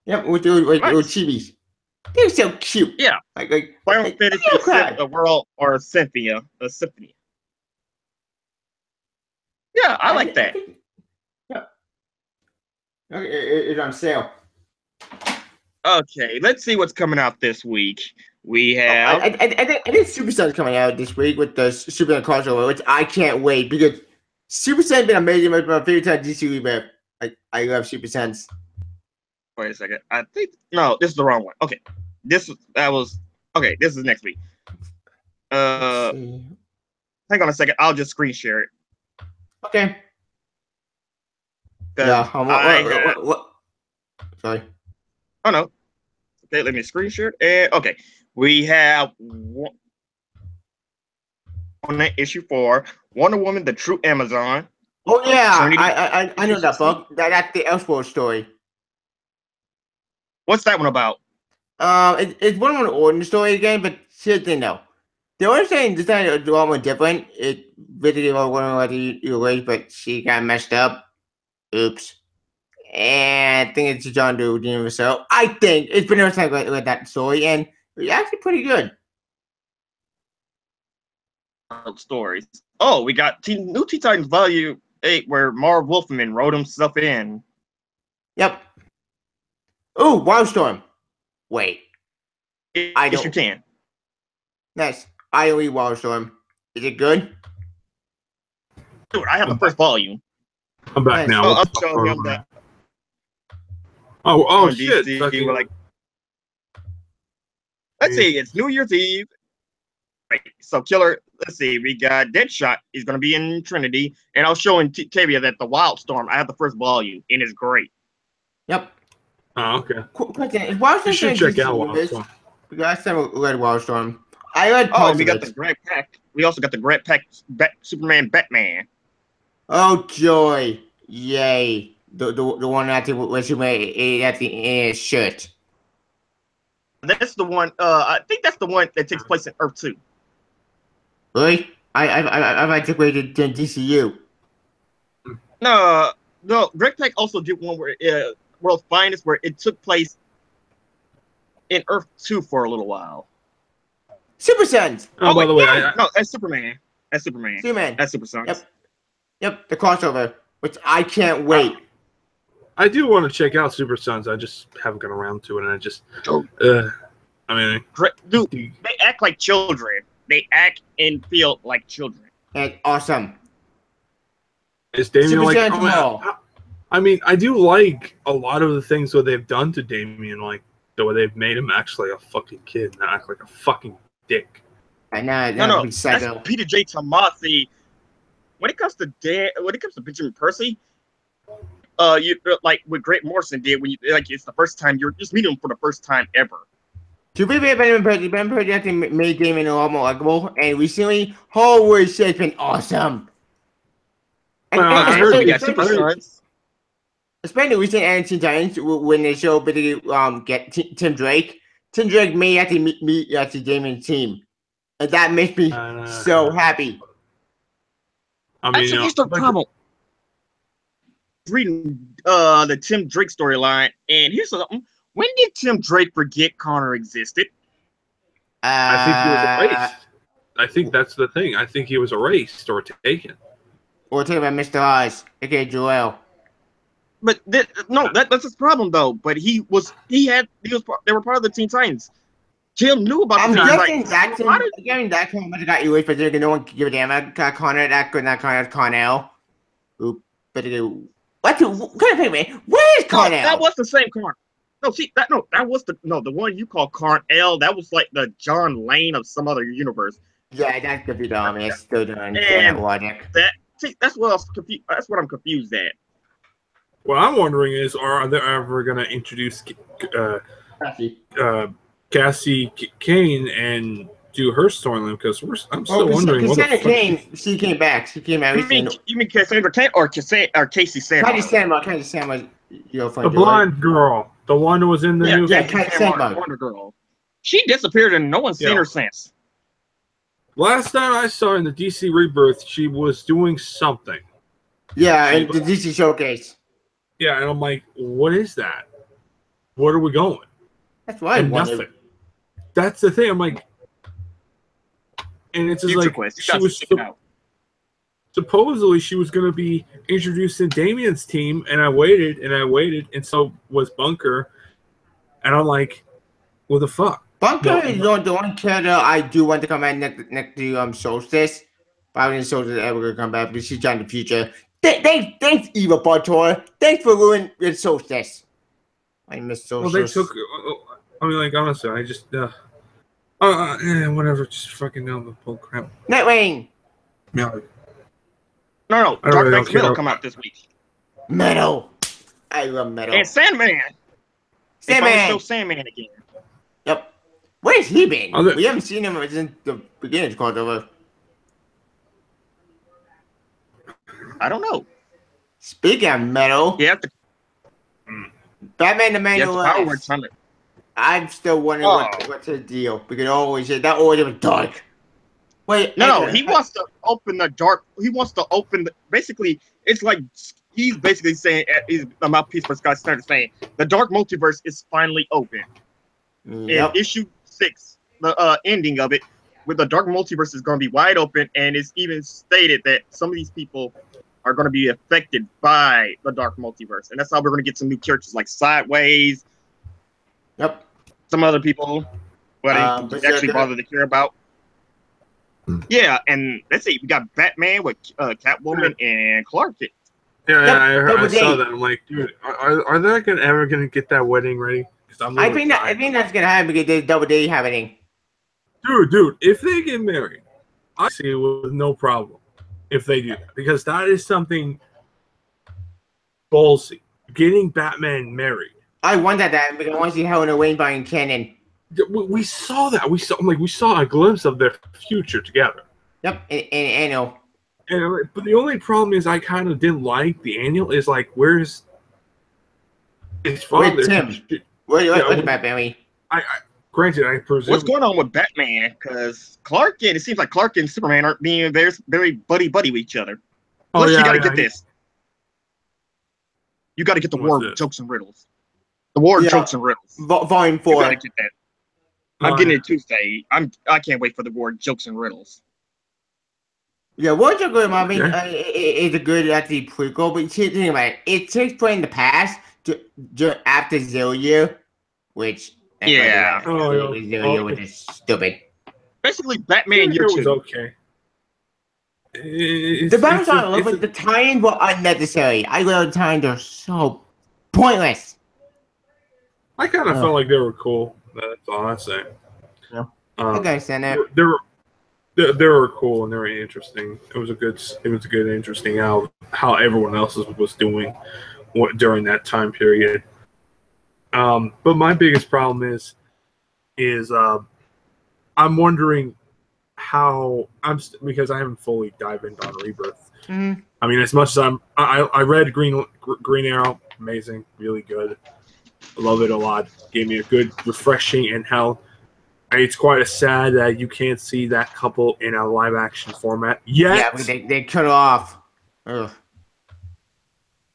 Yep, with the Nice. chibis. They're so cute. Yeah. Like Final like, Fantasy oh, crap. World or Symphony. Symphony. Yeah, I like that. Yeah. Okay, it's on sale. Okay, let's see what's coming out this week. We have I think Super Sen's coming out this week with the Super Sen crossover, which I can't wait because Super Sen's been amazing. It's my favorite time DC but I love Super Sen's. wait a second. I think no, this is the wrong one. Okay. This is next week. Let's see. Hang on a second. I'll just screen share it. Okay. 'Cause Yeah. What? Sorry. Oh no. Okay, let me screen share it. And okay. We have issue 4, Wonder Woman, the True Amazon. Oh yeah, Trinity. I know that book. That's the Elseworld story. What's that one about? It's one of an origin story again, but here's the thing though. The only thing this time is a lot more different. It basically about one of the ways, but she got messed up. Oops. And I think it's John Doe redeeming herself. I think it's been interesting with that story, and it's actually pretty good. Stories. Oh, we got New Teen Titans Volume 8, where Marv Wolfman wrote himself in. Yep. Ooh, Wildstorm. Wait. Yes, you can. Nice. I read Wildstorm. Is it good? Dude, I have the first volume. I'm back Nice. now. Oh, I'll show him that. Oh on shit! DC, Fucking- we're like, let's see, it's New Year's Eve. Right, so Killer, let's see, we got Deadshot. He's going to be in Trinity. And I was showing Tavia that the Wildstorm, I have the first volume, and it's great. Yep. Oh, okay. Question: is Wildstorm You should gonna check DC out Universe? Wildstorm. Because last time I read Wildstorm, I read Oh, parts we of got it. the Grant Pack. We also got the Grant Pack Superman Batman. Oh joy! Yay! The one that was at the in his shirt. That's the one. I think that's the one that takes place in Earth 2. Really? I might take away to DCU. No. Greg Peck also did one where World's Finest, where it took place in Earth 2 for a little while. Super Sons. Oh, by the way, No, that's Superman. That's Superman. Superman. That's Super Sons. Yep. The crossover, which I can't wait. I do want to check out Super Sons. I just haven't got around to it, and I just, I mean, Dude, they act like children. They act and feel like children. And awesome. is Damian Super like? Sons Ball. I mean, I do like a lot of the things that they've done to Damian, like the way they've made him actually a fucking kid, not act like a fucking dick. I know. No, Psycho. that's Peter J. Tomasi. When it comes to Benjamin Percy, you like what Grant Morrison did when you like it's the first time you're just meeting him for the first time ever. To be fair, Ben Purdy actually made Damien a lot more likable, and recently, holy shit, it's been awesome. I heard we got Super Sons. Especially the recent Teen Titans when they show basically get Tim Drake. Tim Drake may actually meet actually Damien's team, and that makes me so happy. I mean, Actually, here's the problem. Reading the Tim Drake storyline, and here's something. When did Tim Drake forget Connor existed? I think he was erased. I think that's the thing. I think he was erased or taken. We're talking about Mr. Oz, aka Joel. But that's his problem though. But they were part of the Teen Titans. Tim knew about I'm the Teen guessing Titans. that kind of got erased, but no one can give a damn about Connor. That could not Connell. Oop, but what? Where is Connell? That was the same Connor. No, see that was the one you call Carnell. That was like the John Lane of some other universe. Yeah, that could be dumb. I still don't And understand that logic. That's what I was confused. That's what I'm confused at. What I'm wondering is, are they ever going to introduce Cassie Kane and do her storyline? Because I'm still wondering. Cassandra Kane, she came back. She came out. You mean Cassandra Kane or Casey Sandberg? Candy Sandberg. The blonde girl, the one who was in the new. Candy Sandberg. Wonder Girl. She disappeared and no one's seen her since. Last time I saw her in the DC Rebirth, she was doing something. Yeah, in the DC Showcase. Yeah, and I'm like, what is that? Where are we going? That's right. And nothing. That's the thing. I'm like, and it's just like she was supposedly she was going to be introduced in Damien's team, and I waited, and so was Bunker, and I'm like, what the fuck? Bunker is the one character I do want to come back next to Solstice. But I don't think Solstice is ever going to come back because she's trying in the future. Thanks, Eva Bartor. Thanks for ruining Solstice. I miss Solstice. Well, they took. I mean, like honestly, I just whatever. Just fucking know the bull crap. Nightwing. Yeah. No. Dark Knight's Metal come out this week. Metal. I love Metal. And Sandman. Sandman. Show Sandman again. Yep. Where's he been? We haven't seen him since the beginning of the crossover. I don't know. Speaking of Metal, Batman the Man Who Laughs. I'm still wondering what's the deal because that always was dark. Wait, no, he wants to open the dark. He wants to open. Basically, it's like he's basically saying he's a mouthpiece for Scott Snyder, saying the dark multiverse is finally open. Yep. In issue 6, the ending of it, with the dark multiverse is going to be wide open, and it's even stated that some of these people are going to be affected by the dark multiverse, and that's how we're going to get some new characters like Sideways. Yep. Some other people who I didn't actually bother to care about. Yeah, and let's see, we got Batman with Catwoman and Clark Kent. Yeah, I saw that. I'm like, dude, are they ever gonna get that wedding ready? I think that's gonna happen because there's Double D happening. Dude, if they get married, I see it with no problem if they do that because that is something ballsy. Getting Batman married. I want that because I want to see Helena Wayne buying canon. we saw that. We saw a glimpse of their future together. Yep, and annual. But the only problem is I kind of didn't like the annual. Is like, where's his father? Where's Tim? What's Batman? Granted, I presume. What's going on with Batman? Because Clark Kent, it seems like Clark and Superman aren't being very, very buddy with each other. Plus, you got to get this. You got to get the War of Jokes and Riddles. The War of Jokes and Riddles. Volume 4. You got to get that. I'm getting it Tuesday. I can't wait for the War of Jokes and Riddles. Yeah, War of Jokes and Riddles, I mean, it's a good actually prequel, but think about it. It takes place in the past after Zero Year, which Zero Year was just stupid. Basically, Batman Year 2 was okay. The Batman's on a little bit. The tie-ins were unnecessary. I love the tie-ins are so pointless. I kind of felt like they were cool. That's all I'm saying. Yeah. I understand that. They were cool and they were interesting. It was a good interesting how everyone else was doing during that time period. But my biggest problem is I'm wondering how because I haven't fully dived into on Rebirth. Mm-hmm. I mean, as much as I read Green Arrow, amazing, really good. I love it a lot. Gave me a good refreshing and how it's quite sad that you can't see that couple in a live action format yet. Yeah, but they cut it off. Ugh.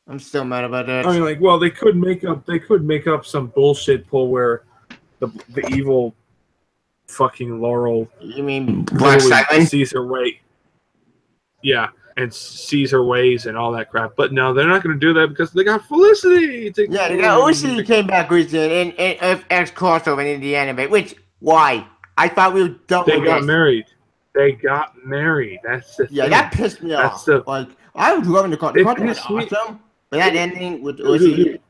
I'm still mad about that. I mean, they could make up some bullshit pull where the evil fucking Laurel. You mean Black Simon? Sees her way. Yeah, and sees her ways and all that crap. But no, they're not going to do that because they got Felicity. They got Felicity came back recently and X crossover in the anime. Which why? I thought we were done. They got married. They got married. That's the thing. That pissed me off. Like I was loving the content. It was awesome. But that ending with Felicity.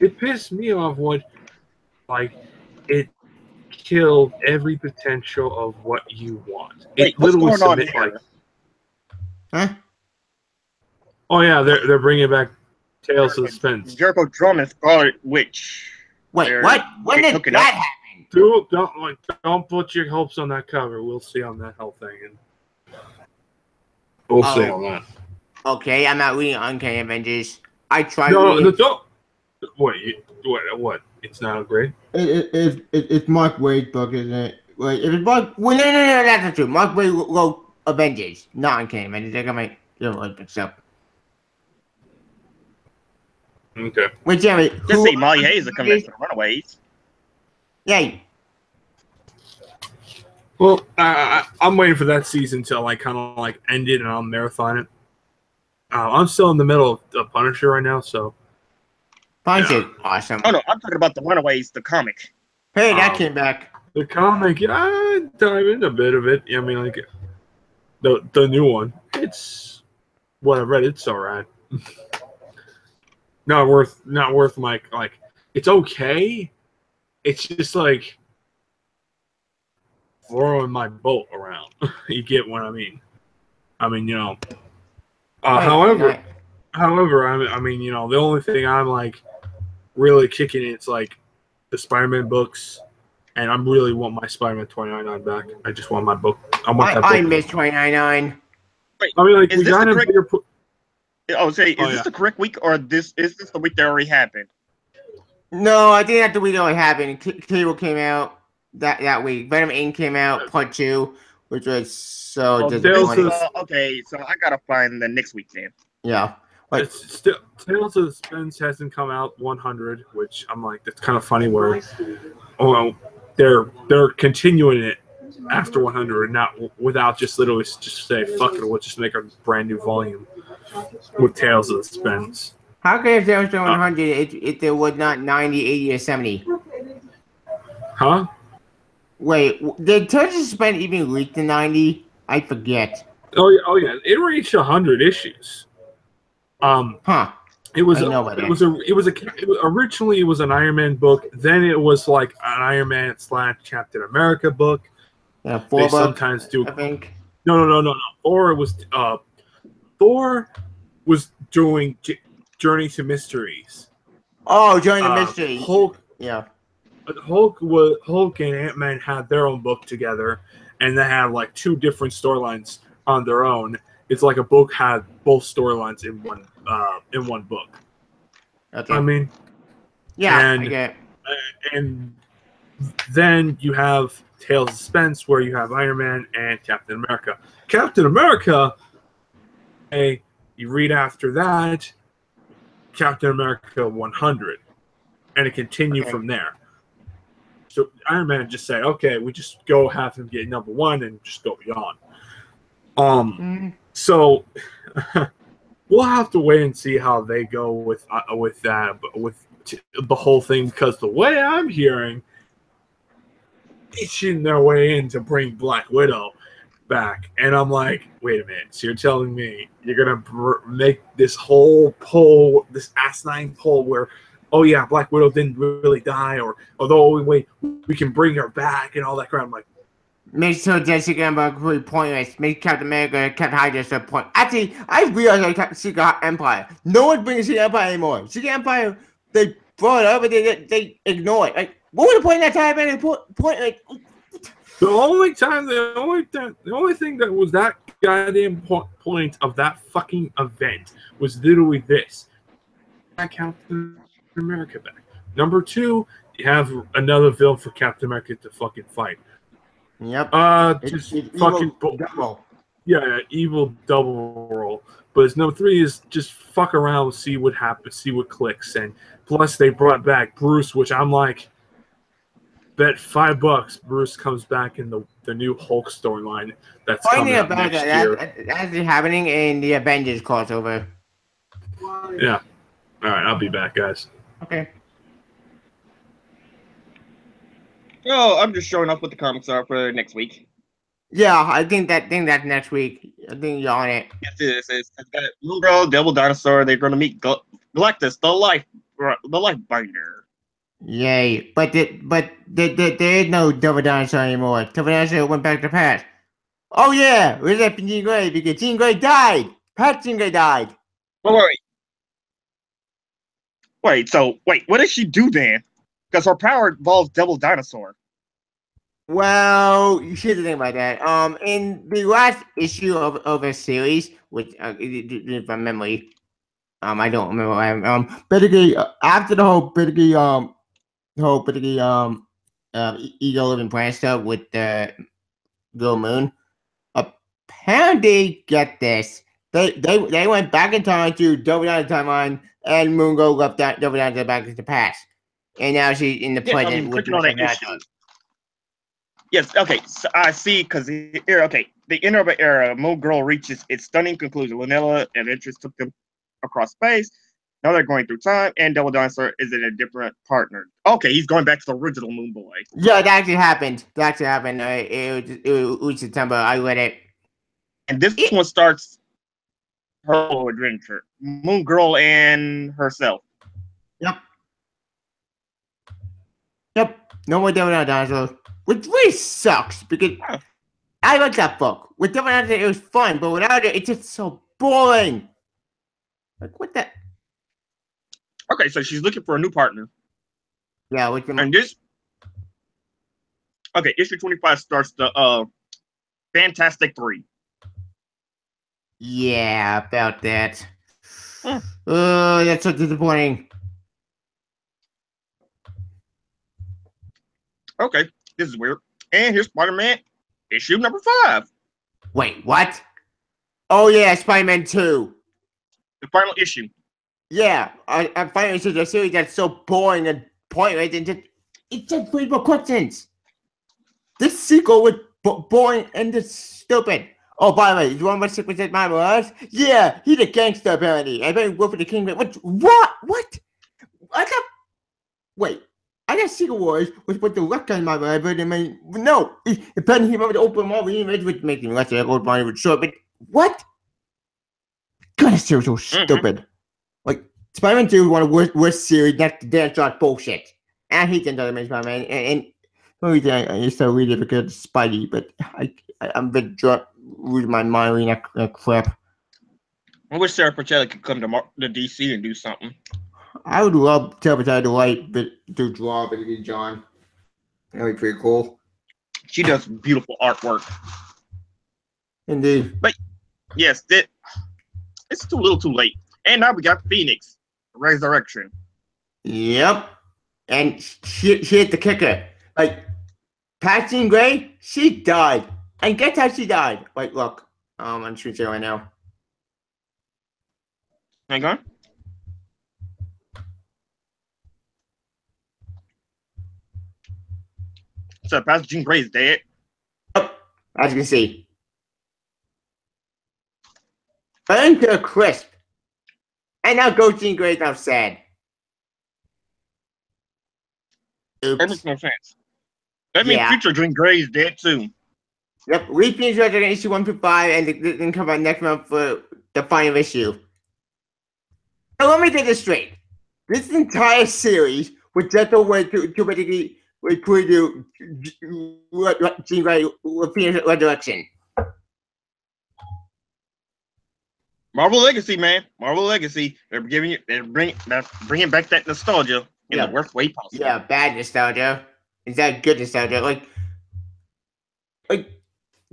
It pissed me off. It killed every potential of what you want. Wait, what's going on here? Huh? Oh yeah, they're bringing back Tales of Suspense. Jericho Drummond Scarlet Witch. Wait, what? When did that happen? Dude, don't put your hopes on that cover. We'll see on that whole thing, and we'll see on that. Okay, I'm not reading Uncanny Avengers. I tried. No, don't. Wait, what? It's not great. It's Mark Waid's book, isn't it? Wait, if it's Mark, no, that's not true. Mark Waid wrote Avengers, not Uncanny Avengers. I got my mixed up. Okay. Wait, Jeremy. Just say Molly Hayes is coming to Runaways. Yay. Well, I'm waiting for that season to end it and I'll marathon it. I'm still in the middle of Punisher right now, so. Punisher, awesome. Oh no, I'm talking about the Runaways, the comic. Hey, that came back. The comic, yeah, I dive into a bit of it. I mean, like the new one. It's what I read. It's alright. Not worth like it's okay. It's just like throwing my boat around. You get what I mean? I mean, however, I mean, the only thing I'm like really kicking it's like the Spider-Man books, and I really want my Spider-Man 2099 back. I just want my book. I miss 2099. Wait, I mean, like is we got a bigger. Is this the correct week, or is this the week that already happened? No, I think that's the week that already happened. Cable came out that week. Venom Inc. came out, part 2, which was so disappointing. Okay, so I gotta find the next week then. Yeah. It's still Tales of Suspense hasn't come out 100, which I'm like, that's kind of funny. Where, they're continuing it after 100, not without just literally just say fuck it, we'll just make a brand new volume with Tales of Suspense. How can if there was 100 if there was not 90, 80, or 70? Huh? Wait, did Tales of Suspense even reach the 90? I forget. Oh yeah, it reached 100 issues. It was originally it was an Iron Man book. Then it was like an Iron Man / Captain America book. Yeah, they sometimes do. I think. No. Thor was doing Journey to Mysteries. Oh, Journey to Mysteries. Hulk. Yeah. Hulk and Ant-Man had their own book together, and they had like two different storylines on their own. It's like a book had both storylines in one book. Okay. I mean, Yeah, and I get it. and then you have Tales of Suspense, where you have Iron Man and Captain America. Captain America, you read after that, Captain America 100, and it continued Okay. from there. So Iron Man just say, okay, we just go have him get number one and just go beyond. So we'll have to wait and see how they go with that, with the whole thing, because the way I'm hearing, itching their way in to bring Black Widow back, and I'm like, wait a minute, so you're telling me you're gonna make this whole poll, this asinine poll, where, oh yeah, Black Widow didn't really die, or the only way we can bring her back and all that crap. I'm like, Make sure Jessica Empire really pointless. Make Captain America, Captain Hydra so point. Actually, I realized I kept Secret Empire. No one brings Secret Empire anymore. Secret Empire, they brought it up, but they ignore it. Like, what was the point in that time? And point like. the only thing that was that goddamn point of that fucking event was literally this: Captain America back. Number two, you have another villain for Captain America to fucking fight. Yep. Just fucking double. Yeah, evil double roll. But his number three is just fuck around, see what happens, see what clicks, and plus they brought back Bruce, which I'm like, bet $5 Bruce comes back in the new Hulk storyline that's coming up next year. That's actually happening in the Avengers crossover. Yeah. All right, I'll be back, guys. Okay. Oh, I'm just showing up what the comics are for next week. Yeah, I think that's next week. I think you're on it. Yes, it's got Little Girl, Devil Dinosaur. They're going to meet Galactus, the life binder. Yay! But there is no Double Dinosaur anymore. Double Dinosaur went back to the past. Oh yeah, where's that Jean Grey? Because Jean Grey died. Pat Jean Grey died. Oh, wait, what did she do then? Because her power involves Devil Dinosaur. Well, here's the thing about that. In the last issue of a series, which from memory, I don't remember. Basically, after the whole ego living planet stuff with the Girl Moon, apparently, get this, they went back in time to Double Down timeline, and Moon Girl left that Double Down back into the past, and now she's in the present with clicking on that issue. Yes, okay, so I see, because the Inner Era, Moon Girl reaches its stunning conclusion. Lunella and Adventures took them across space. Now they're going through time, and Devil Dinosaur is in a different partner. Okay, he's going back to the original Moon Boy. Yeah, that actually happened. It was September. I read it. And this one starts her whole adventure. Moon Girl and herself. Yep. No more Devil Dinosaur. Which really sucks, because I like that book. With Devil Dinosaur, it was fun, but without it, it's just so boring. Like, what the... Okay, so she's looking for a new partner. Yeah, and this... Okay, issue 25 starts the Fantastic 3. Yeah, about that. Oh, that's so disappointing. Okay, this is weird. And here's Spider-Man, issue number 5. Wait, what? Oh yeah, Spider-Man 2. The final issue. Yeah, I finally see a series that's so boring and pointless, and it's just way more questions. This sequel was boring and just stupid. Oh, by the way, you want my secret that my was? Yeah, he's a gangster apparently. I bet work for the king. What? I got. Wait, I got Secret Wars was what the luck on my life, but I mean, no. Apparently, he remembered to open Marvel Universe, which makes me less like old Marvel with short. But what? God, this series so stupid. Like Spider-Man 2 is one of the worst series. That's the damn shot bullshit. And I hate the other Spider-Man. And the only thing I used to read it because of Spidey, but I'm a bit losing my mind reading that crap. I wish Sarah Pacelli could come to DC and do something. I would love Sarah Pacelli to write, but to draw, but John. That'd be pretty cool. She does beautiful artwork. Indeed. But yes, it's too little too late. And now we got Phoenix Resurrection. Yep. And she hit the kicker. Like, Jean Grey, she died. And guess how she died? Wait, look. I'm shooting right now. Hang on. So Jean Grey is dead. Oh, as you can see. Burned to a crisp. And now Ghost Jean Grey is now sad. That makes Oops. no sense. That means Yeah. future Jean Grey is dead too. Yep, we finished Resurrection issue 1 through 5, and then come out next month for the final issue. So let me get this straight. This entire series was just a way to basically do Jean Grey with Phoenix Resurrection. Marvel Legacy, man. Marvel Legacy. They're bringing back that nostalgia in the worst way possible. Yeah, bad nostalgia. Is that good nostalgia? Like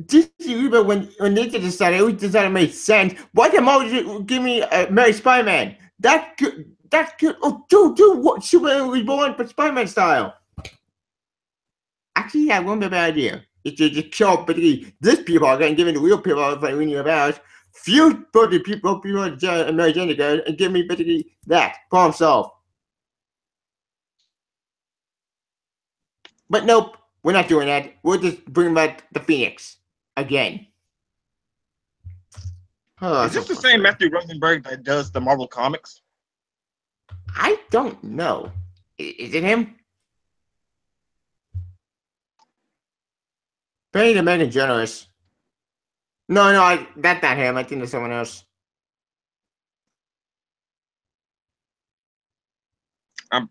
just remember when they did this, it decided to make sense. Why did Marvel give me Mary Spider-Man? That's good. Oh, dude, what Superman was born for Spider-Man style. Actually, yeah, one better idea. It's just kill basically this people are getting given the real people like we knew about. Few the people American again and give me basically that for himself. But nope, we're not doing that. We'll just bring back the Phoenix again. Oh, is this the same Matthew Rosenberg that does the Marvel comics? I don't know. Is it him? Paying the American journalist. No, that's not him. I think it's someone else.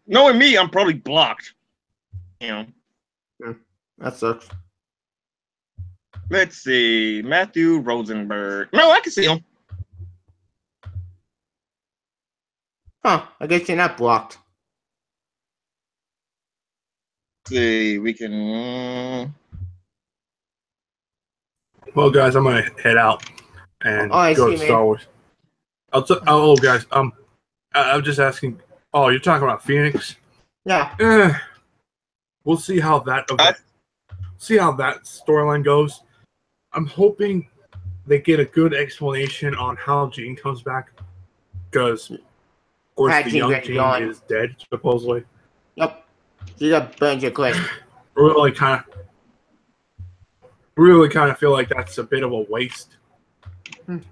Knowing me, I'm probably blocked. You know. That sucks. Let's see. Matthew Rosenberg. No, I can see him. Huh. I guess you're not blocked. Let's see. We can. Well, guys, I'm gonna head out and go to Star Wars. Guys, I'm just asking. Oh, you're talking about Phoenix? Yeah. We'll see how that storyline goes. I'm hoping they get a good explanation on how Jean comes back, because of course the young Jean is dead supposedly. Yep. You got burned your clip. Really kind of feel like that's a bit of a waste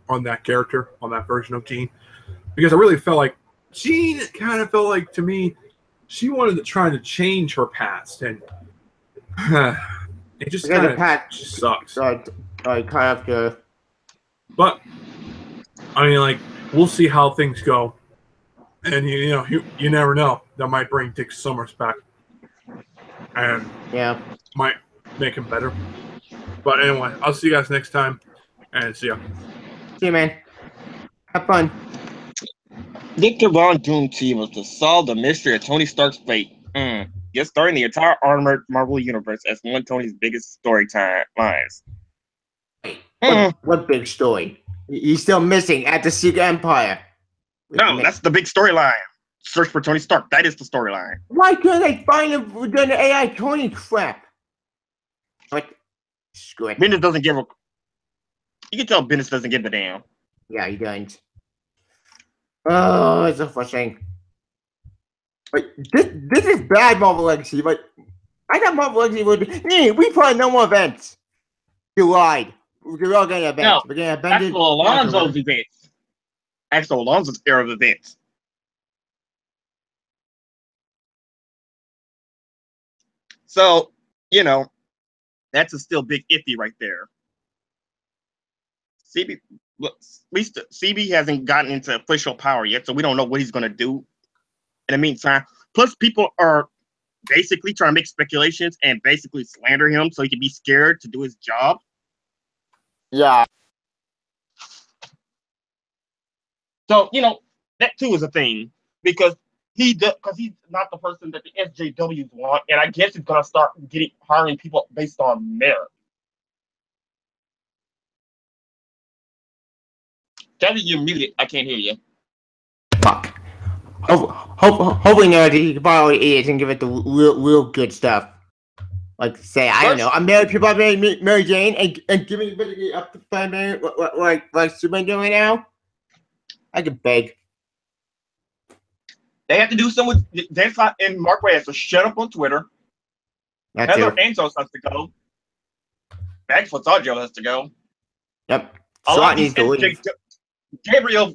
on that character, on that version of Jean, because I really felt like Jean kind of felt like, to me, she wanted to try to change her past, and it just kind of sucks. But I mean, like, we'll see how things go, and you never know. That might bring Dick Summers back, and might make him better. But anyway, I'll see you guys next time, and see ya. See you, man. Have fun. Victor Von Doom team was to solve the mystery of Tony Stark's fate. Get starting the entire Armored Marvel universe as one of Tony's biggest story lines. What big story? He's still missing at the Secret Empire. No, that's the big storyline. Search for Tony Stark. That is the storyline. Why couldn't they find him doing the AI Tony crap? What? Screw it. Bendis doesn't give a. You can tell Bendis doesn't give a damn. Yeah, he doesn't. Oh, it's so frustrating. Like, this is bad Marvel Legacy, but I thought Marvel Legacy would be. Hey, we probably no more events. You lied. We're all getting events. No, we're getting events. Axel Alonso's events. Axel Alonso's era of events. So, that's a still big iffy right there. CB hasn't gotten into official power yet, so we don't know what he's going to do in the meantime. Plus, people are basically trying to make speculations and basically slander him so he can be scared to do his job. Yeah. So, that too is a thing, because he does because he's not the person that the SJWs want, and I guess he's gonna start hiring people based on merit. Kevin, you're muted. I can't hear you. Fuck. Hopefully now he can buy all the idiots and give it the real good stuff. Like say, I don't know, I'm married people I Mary Jane and give me up to 5 minutes like Superman doing now. I could beg. They have to do something with that's not and Mark Wade has to shut up on Twitter. Heather Antos has to go. Max Fazio has to go. Yep. A lot of these Gabriel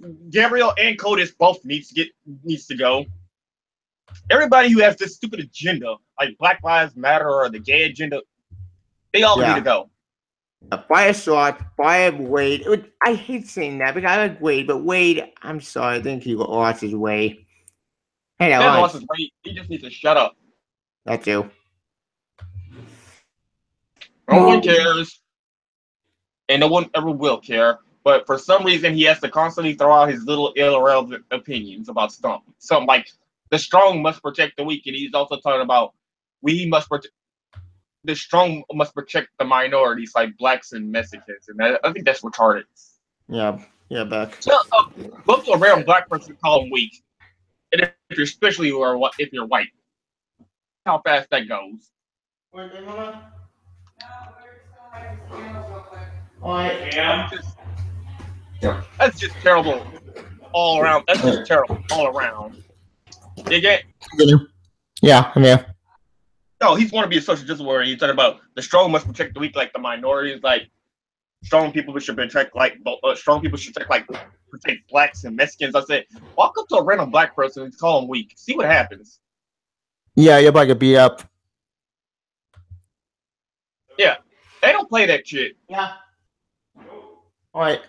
and Codis both needs to go. Everybody who has this stupid agenda, like Black Lives Matter or the gay agenda, they all need to go. Fire Swat, Fire Wade. I hate saying that because I like Wade, but Wade, I'm sorry, I think he lost his way. Hey, lost his way. He just needs to shut up. That too. No one cares, and no one ever will care. But for some reason, he has to constantly throw out his little irrelevant opinions about something like the strong must protect the weak, and he's also talking about the strong must protect the minorities, like blacks and Mexicans, and I think that's retarded. Yeah, back. So, look to a random black person call him weak, and if you're especially if you're white, how fast that goes. That's just terrible all around. That's just terrible all around. You get? Yeah, I'm here. No, he's want to be a social justice warrior. He's talking about the strong must protect the weak, like the minorities, like strong people should protect, strong people should protect blacks and Mexicans. I said, walk up to a random black person and call him weak. See what happens. Yeah, you're about to beat up. Yeah, they don't play that shit. Yeah. All right.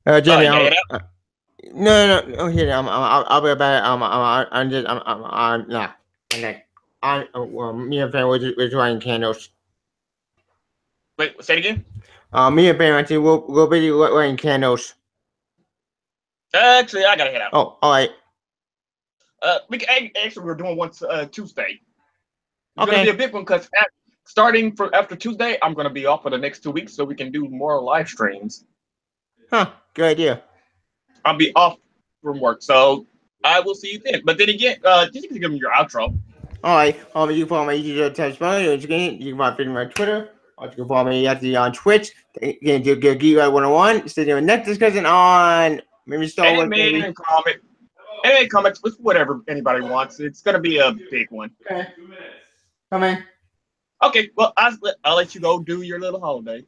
Jimmy, no. Here, I'll be back. Me and Ben we're drawing candles. Wait, say it again. Me and Ben, we'll be lighting candles. Actually, I gotta head out. Oh, all right. We're doing one Tuesday. It's Okay. gonna be a big one because starting after Tuesday, I'm gonna be off for the next 2 weeks, so we can do more live streams. Huh? Good idea. I'll be off from work, so I will see you then. But then again, just give me your outro. All right. You can follow my YouTube channel. You can follow me on Twitter. Or you can follow me on Twitch. You can do Geek 101. Stay tuned. Next discussion on maybe Star Wars. Any comments with whatever anybody wants. It's gonna be a big one. Okay. Come in. Okay. Well, I'll let you go do your little holiday.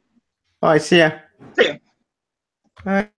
All right. See ya. See ya. All right.